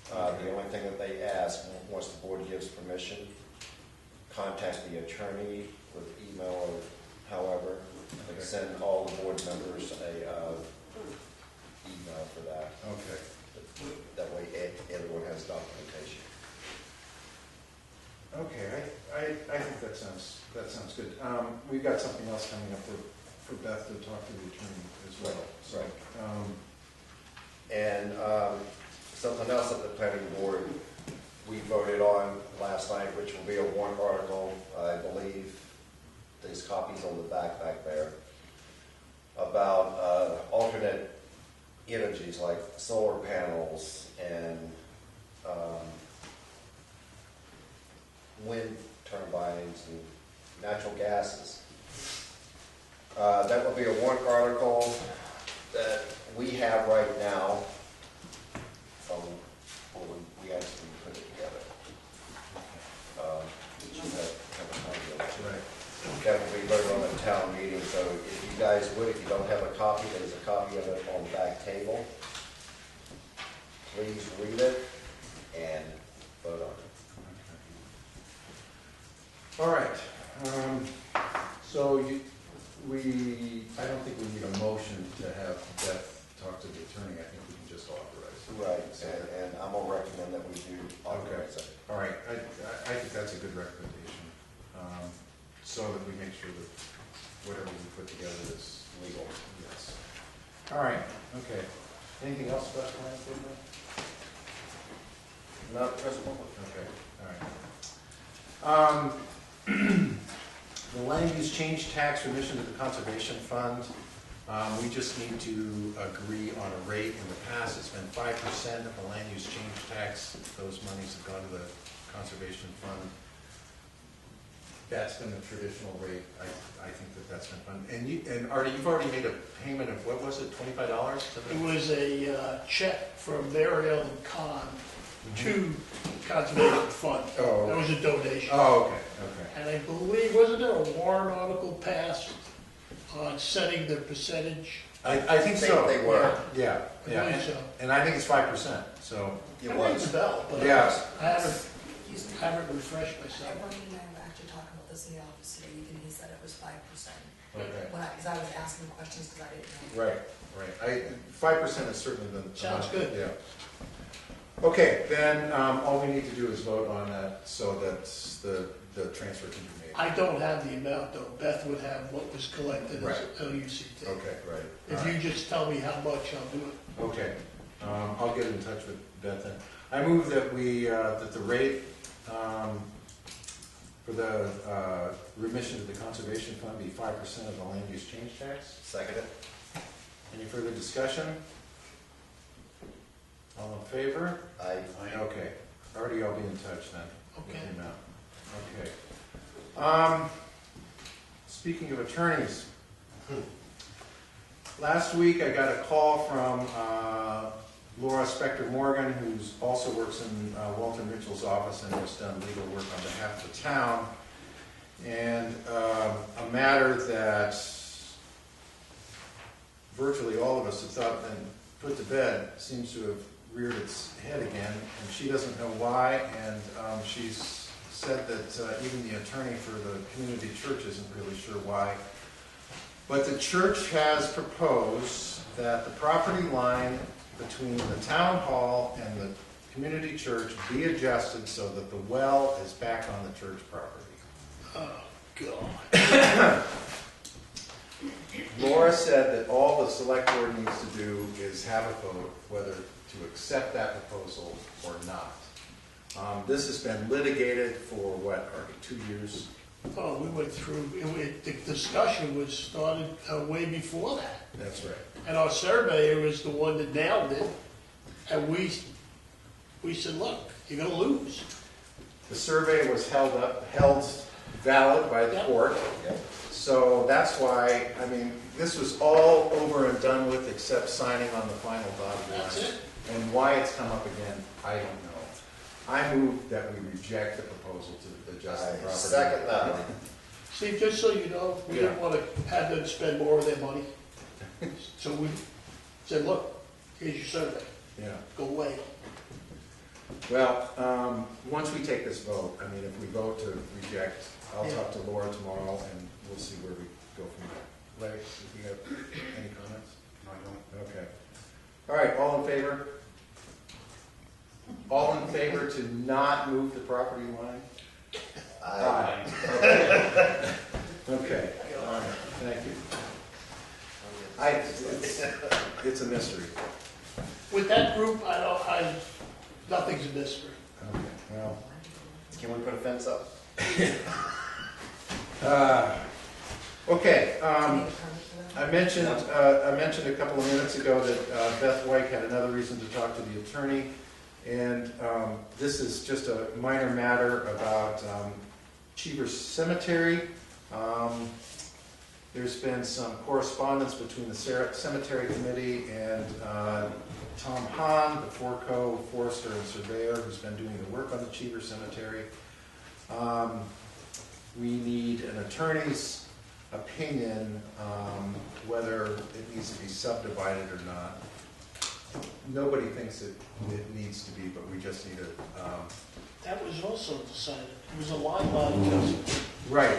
The only thing that they ask, once the board gives permission, contact the attorney with email or however, and send all the board members a email for that. Okay. That way everyone has documentation. Okay, I think that sounds good. We've got something else coming up for Beth to talk to the attorney as well. So, Right. And something else that the planning board, we voted on last night, which will be a warrant article, I believe, there's copies on the back there, about alternate energies like solar panels and wind turbines and natural gases. That will be a warrant article that we have right now. We actually put it together. Which you have a copy of. right. That will be voted on at town meeting, so if you guys would, if you don't have a copy, there's a copy of it on the back table. Please read it and vote on it. All right. So I don't think we need a motion to have Beth talk to the attorney. I think we can just authorize it. Right, and I'm gonna recommend that we do authorize it. All right, I think that's a good recommendation, so that we make sure that whatever we put together is Legal. yes. All right, okay. Anything else about the planning board? Not present moment. Okay, all right. The land use change tax remission to the conservation fund. We just need to agree on a rate. In the past, it's been 5% of the land use change tax. Those monies have gone to the conservation fund. That's been the traditional rate. I think that's been fun. And Artie, you've already made a payment of, what was it, $25? It was a check from Mariel and Khan to Conservation Fund. Oh, That was a donation. Oh, okay. And I believe, wasn't there a warrant article passed on setting the percentage? I think so. They were. Yeah, I yeah. believe so. And I think it's 5%, so. It That rings was. a bell, but Yeah. I haven't Excuse me. refreshed myself. Everybody and I were actually talking about this in the office today, and he said it was 5%. Okay. Because I was asking questions because I didn't know. Right. 5% is certainly the. Sounds good. Yeah. Okay, then, all we need to do is vote on that so that the transfer can be made. I don't have the amount though. Beth would have what was collected Right. as LUCT. Okay, right. If you just tell me how much, I'll do it. Okay, I'll get in touch with Beth then. I move that we, that the rate, for the, remission to the conservation fund be 5% of the land use change tax. Second it. Any further discussion? All in favor? I, Okay, Artie, I'll be in touch then. with Okay. the amount. Okay. Speaking of attorneys, last week I got a call from Laura Spector Morgan, who also works in Walter Mitchell's office and has done legal work on behalf of the town, and a matter that virtually all of us have thought been put to bed seems to have reared its head again, and she doesn't know why, and she's said that even the attorney for the community church isn't really sure why. But the church has proposed that the property line between the town hall and the community church be adjusted so that the well is back on the church property. Oh, God. Laura said that all the select board needs to do is have a vote whether to accept that proposal or not. This has been litigated for what, Artie, 2 years? Oh, we went through, the discussion was started way before that. That's right. And our surveyor was the one that nailed it. And we said, look, you're gonna lose. The survey was held valid by the Yep. court. So that's why, I mean, this was all over and done with except signing on the final dotted line. That's it. And why it's come up again, I don't know. I move that we reject the proposal to adjust the I property. second that. Steve, just so you know, we didn't wanna have them spend more of their money. So we said, look, here's your survey, Yeah. go away. Well, once we take this vote, I mean, if we vote to reject, I'll Yeah. talk to Laura tomorrow and we'll see where we go from there. Larry, if you have any comments? No, I don't. Okay. All right, all in favor? All in favor to not move the property line? I, Okay, all right, thank you. It's a mystery. With that group, nothing's a mystery. Okay, well. can we put a fence up? Okay, Do you need a permit for that? I mentioned a couple of minutes ago that Beth White had another reason to talk to the attorney, and this is just a minor matter about Cheever Cemetery. There's been some correspondence between the cemetery committee and Tom Hahn, the Forco forester and surveyor who's been doing the work on the Cheever Cemetery. We need an attorney's opinion whether it needs to be subdivided or not. Nobody thinks it needs to be, but we just need a... That was also decided. It was a line adjustment. Right.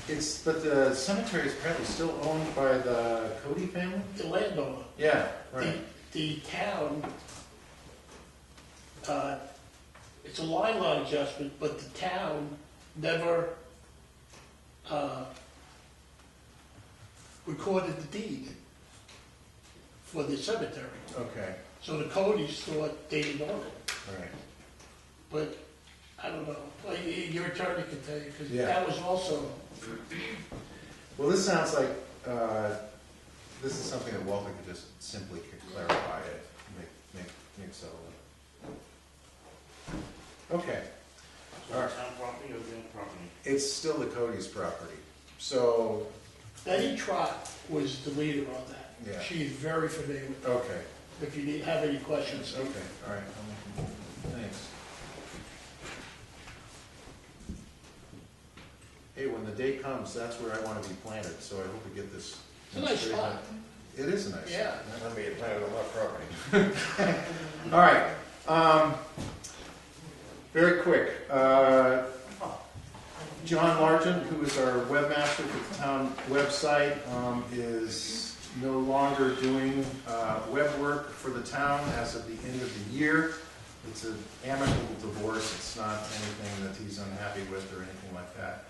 But the cemetery is apparently still owned by the Cody family? The landowner. Yeah, right. The town, it's a line adjustment, but the town never recorded the deed for the cemetery. Okay, So the Codys thought they didn't own it. right. But I don't know. Well, your attorney can tell you, because Yeah. that was also, Well, this sounds like this is something that Walter could just simply clarify it, make so. Okay, So the town property or the property? it's still the Cody's property, so, Betty Trot was the leader on that. Yeah. She's very familiar with it. okay, If you have any questions. okay, all right, thanks. Hey, when the day comes, that's where I want to be planted, so I hope we get this. It's a nice spot. It is a nice. Yeah. I'm gonna be planted on my property. All right, very quick, John Largent, who is our webmaster for the town website, is no longer doing web work for the town as of the end of the year. It's an amicable divorce, it's not anything that he's unhappy with or anything like that.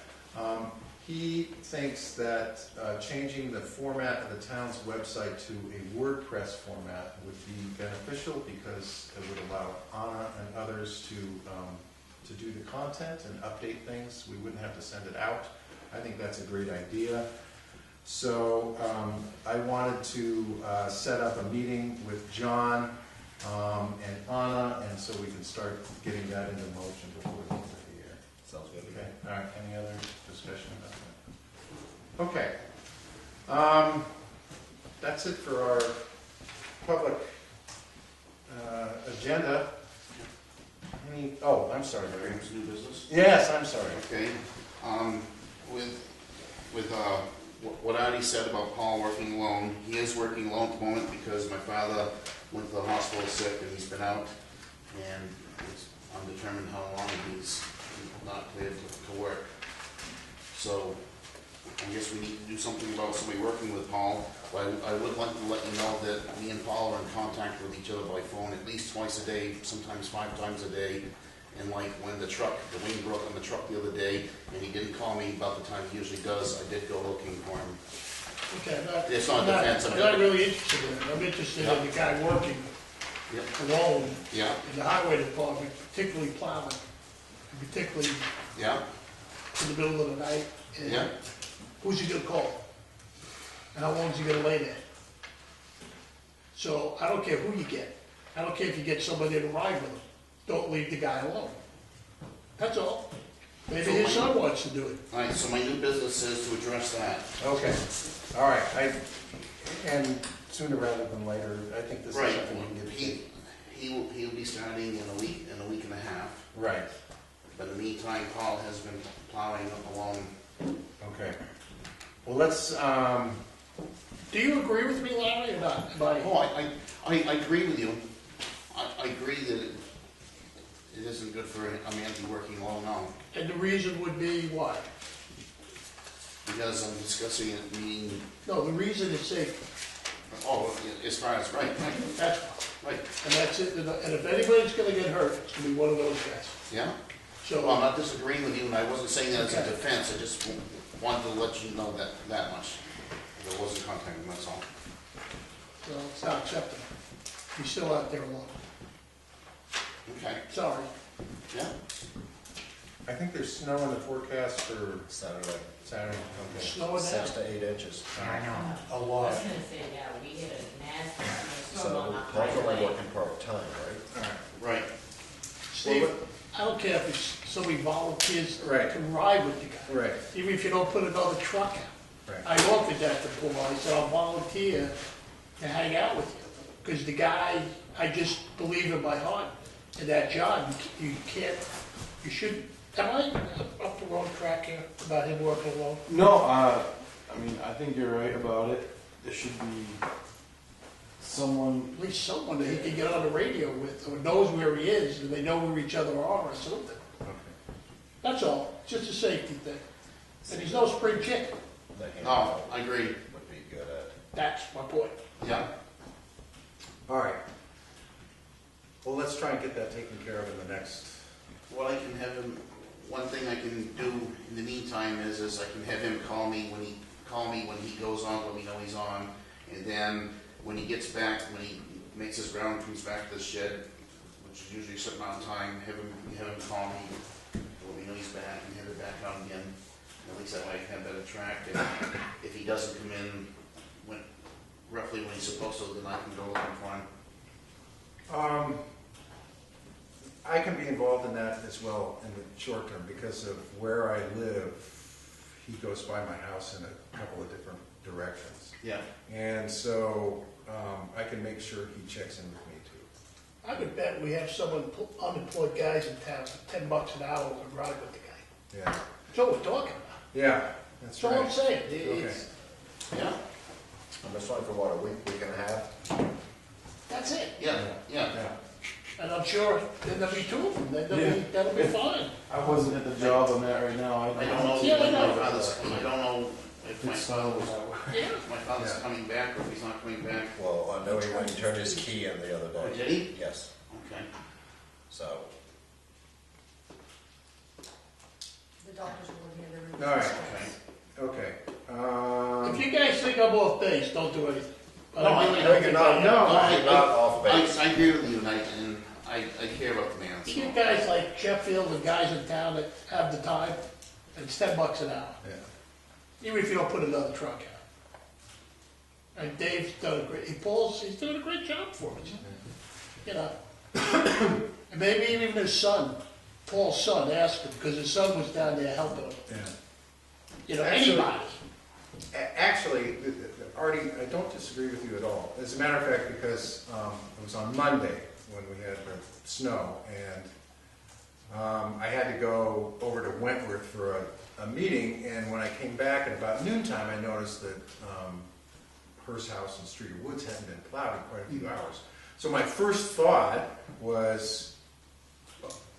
He thinks that changing the format of the town's website to a WordPress format would be beneficial because it would allow Anna and others to do the content and update things. We wouldn't have to send it out. I think that's a great idea. So I wanted to set up a meeting with John and Anna, and so we can start getting that into motion before the end of the year. Sounds good. Okay, all right, any other discussion about that? Okay. That's it for our public agenda. Oh, I'm sorry, Larry. It's new business? Yes, I'm sorry. Okay, with what I already said about Paul working alone, he is working alone at the moment because my father went to the hospital sick and he's been out, and it's undetermined how long he's not cleared to work. So I guess we need to do something about somebody working with Paul. But I would like to let you know that me and Paul are in contact with each other by phone at least twice a day, sometimes 5 times a day. And like when the wing broke on the truck the other day, and he didn't call me about the time he usually does, I did go looking for him. Okay, It's not defense. I'm not really interested in it. I'm interested in the guy working alone Yeah, in the highway department, particularly plowing, and particularly yeah, in the middle of the night. And yeah. who's he gonna call? And how long is he gonna lay there? So I don't care who you get. I don't care if you get somebody to ride with him. Don't leave the guy alone. That's all. Maybe his son wants to do it. All right, so my new business is to address that. Okay, all right, and sooner rather than later, I think this is Right, something we can get. he'll be starting in a week and a half. Right, But in the meantime, Paul has been plowing along. okay. Well, let's, Do you agree with me, Larry, or not? Oh, I agree with you. I agree that it isn't good for a man to be working alone now. And the reason would be what? Because I'm discussing it being, No, the reason is safety. as far as, right, That's right, And that's it. And if anybody's gonna get hurt, it's gonna be one of those guys. yeah. Well, So, I'm not disagreeing with you, and I wasn't saying that as a Okay. defense, I just wanted to let you know that much. There wasn't contact, that's all. so it's not acceptable. He's still out there alone. Okay, Sorry. yeah. I think there's snow in the forecast for Saturday, Saturday, okay. Slowing down. 6 to 8 inches. I know. A I lot. was gonna say, yeah, we hit a nasty So storm on the both of them highway. working part-time, right? All right. Right. Steve, I don't care if it's somebody volunteers Right. to ride with you guys. Right, Even if you don't put another truck out. right. I offered that to Paul. I said, I'll volunteer to hang out with you. Because the guy, I just believe in my heart, in that job, you can't, you shouldn't. Am I up the wrong track here about him working alone? No, I mean, I think you're right about it. There should be someone. At least someone that he can get on the radio with, or knows where he is, and they know where each other are or something. Okay. That's all, it's just a safety thing. And he's no spring chicken, The hand No, I agree. would be good at. that's my point. Yeah. All right. Well, let's try and get that taken care of in the next, What I can have him, one thing I can do in the meantime is I can have him call me when he goes on, let me know he's on, and then when he gets back, when he makes his round, comes back to the shed, which is usually a certain amount of time, have him call me, let me know he's back, and have it back on again. And at least that way I can have better track. And if he doesn't come in roughly when he's supposed to, then I can go looking for him. I can be involved in that as well in the short term because of where I live. He goes by my house in a couple of different directions. Yeah. And so I can make sure he checks in with me too. I would bet we have someone, unemployed guys in town for $10 an hour to ride with the guy. Yeah. That's what we're talking about. Yeah, that's That's all I'm right. saying. Okay. Yeah. I'm just trying for what, a week and a half? That's it. Yeah, yeah. Yeah. And I'm sure there'll be two of them, that'll be fine. I wasn't at the job I'm at right now. I don't know Yeah, I if know. my father's, I don't know if my It's father's, Yeah. my father's coming back or if he's not coming back. Well, I know he went and turned his key in the other Oh, day. did he? Yes, Okay. so. The doctors will be here. All right. Okay. If you guys think I'm off base, don't do anything. But No, I really I- don't you're think not- I am. no, You're not off base. I agree with you, and I care about the man. You So. get guys like Sheffield and guys in town that have the time, and it's $10 an hour. Yeah. Even if you don't put another truck out. And Dave's done a great, he's doing a great job for us. You know. And maybe even his son, Paul's son, asked him, because his son was down there helping him. Yeah. You know, Actually- anybody. Actually, Artie, I don't disagree with you at all. As a matter of fact, because it was on Monday when we had the snow, and I had to go over to Wentworth for a meeting, and when I came back at about noontime, I noticed that Hearst House and Streeter Woods hadn't been plowed in quite a few hours. So my first thought was,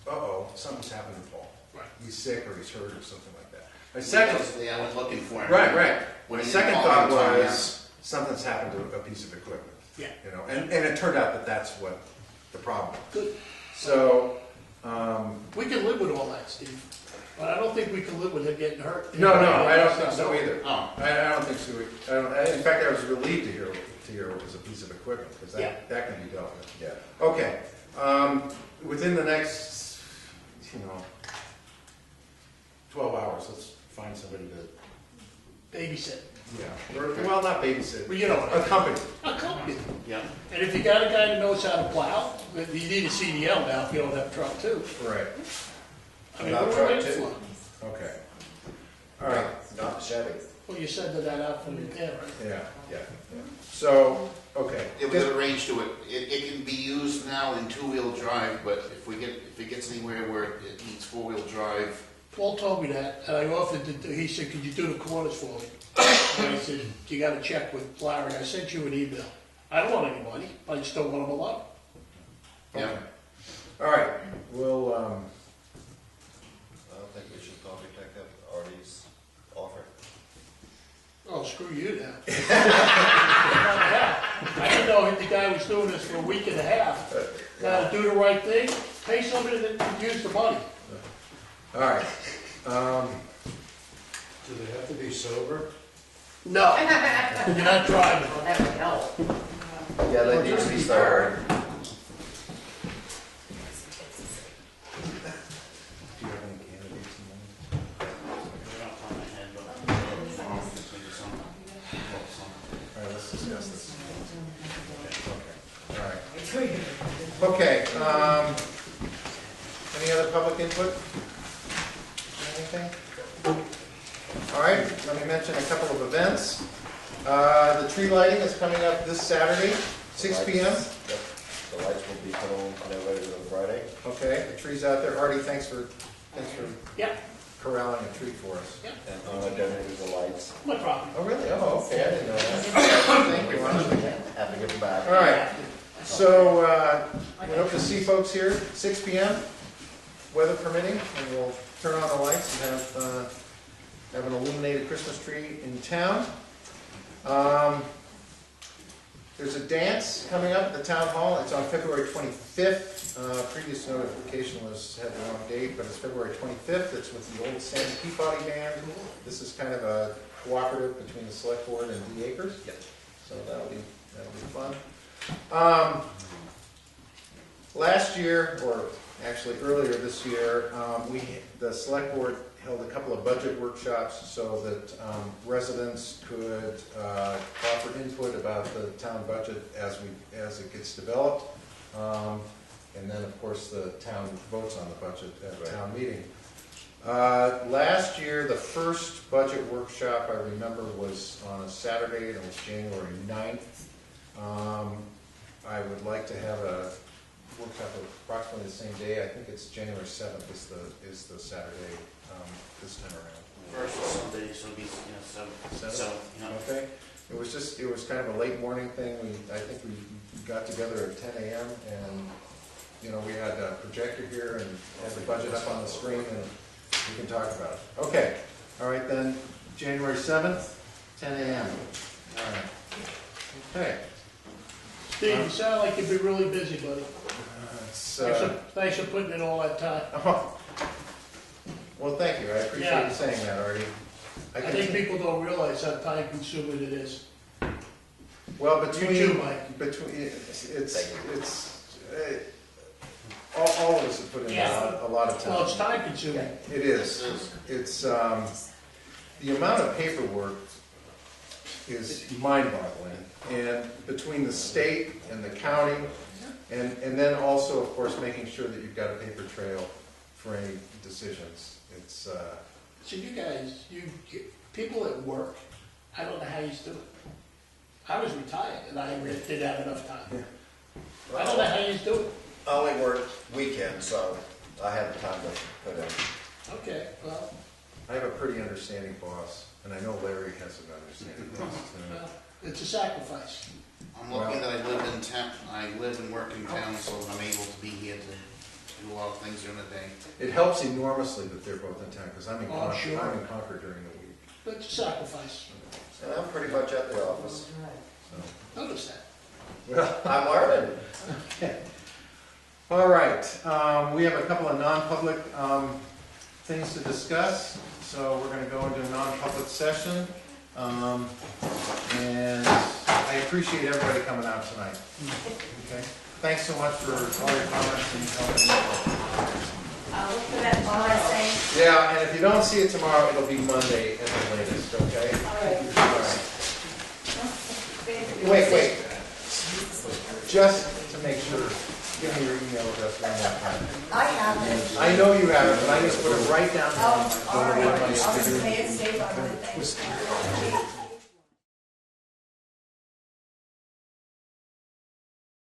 uh-oh, something's happened to Paul. Right. He's sick or he's hurt or something like that. My second, I was looking for him. right. When My he second called thought me, he told me, was, something's happened to a piece of equipment. Yeah. You know, and it turned out that that's what the problem was. Good. So, We can live with all that, Steve. But I don't think we can live with him getting hurt. no, I don't think so either. Oh. I don't think so. In fact, I was relieved to hear it was a piece of equipment, because Yeah. that can be dealt with. Yeah. Okay, within the next, 12 hours, let's find somebody to, Babysit. well, not babysit, Well, you know what I mean. accompany. Accompany. Yeah. And if you got a guy that knows how to plow, you need a CDL now if you don't have a truck too. Right, I mean, Not what are truck we in too. for? okay. All right, Not the Chevy. Well, you said that out from repair, right? yeah. So, okay. It was a range to it. It can be used now in two-wheel drive, but if it gets anywhere where it needs four-wheel drive, Paul told me that, and I offered to, he said, could you do the corners for me? And I said, you gotta check with Larry, I sent you an email. I don't want any money, I just don't want them alone. yeah. Okay. All right, we'll, I don't think we should contact Artie's offer. Oh, screw you now. I didn't know the guy was doing this for a week and a half. Gotta do the right thing, pay somebody that can use the money. all right. Do they have to be sober? No, you're not driving. Well, that would help. Yeah, they need to be started. Do you have any candidates in mind? They're not on my head, but maybe some. All right, let's discuss this. Okay, all right. Okay, any other public input? Anything? All right, let me mention a couple of events. The tree lighting is coming up this Saturday, 6 p.m. Yep. The lights will be put on no later than Friday. Okay, the tree's out there. Artie, thanks for Yeah, corralling a tree for us. And Anna donated the lights. my problem. Oh, really? Oh, okay, I didn't know that. Thank you, Anna. Have to give them back. All right, so we hope to see folks here, 6 p.m., weather permitting, and we'll turn on the lights and have an illuminated Christmas tree in town. There's a dance coming up at the town hall. It's on February 25th. Previous notification had the wrong date, but it's February 25th. It's with the old Sandy Peabody Band. This is kind of a cooperative between the select board and D Acres. So that'll be fun. Last year, or actually earlier this year, the select board held a couple of budget workshops so that residents could offer input about the town budget as it gets developed. And then, of course, the town votes on the budget at town meeting. Last year, the first budget workshop, I remember, was on a Saturday, and it was January 9th. I would like to have a workshop approximately the same day. I think it's January 7th is the Saturday this time around. First Sunday, so it'll be, 7th. Okay. It was kind of a late morning thing. I think we got together at 10 a.m. and, we had a projector here and had the budget up on the screen, and we can talk about it. Okay. All right, then, January 7th, 10 a.m. All right. Okay. Steve, you sound like you'd be really busy, buddy. Thanks for putting in all that time. Well, thank you. I appreciate you saying that, Artie. I think people don't realize how time consuming it is. Well, You too, Mike. All of us have put in a lot of time. Well, it's time consuming. It is. It's the amount of paperwork is mind-boggling, and between the state and the county, and then also, of course, making sure that you've got a paper trail for any decisions. It's So you guys, people at work, I don't know how you do it. I was retired and I didn't have enough time. I don't know how you do it. I only work weekends, so I have the time to put in. Okay, well, I have a pretty understanding boss, and I know Larry has an understanding boss too. well, it's a sacrifice. I'm lucky that I live in town, I live and work in town, so I'm able to be here to do a lot of things during the day. It helps enormously that they're both in town, because I'm in Oh, sure. I'm in Concord during the week. It's a sacrifice. And I'm pretty much at the office. Notice that. Well, I'm learning. all right. We have a couple of non-public things to discuss, so we're going to go into a non-public session. And I appreciate everybody coming out tonight. Okay. Thanks so much for all your comments and helping me. Look for that tomorrow, saying. Yeah, and if you don't see it tomorrow, it'll be Monday at the latest, okay? All right. Wait. Just to make sure, give me your email address one more time. I have it. I know you have it, but I just put it right down. Oh, all right. I'll just say it safe on my thing.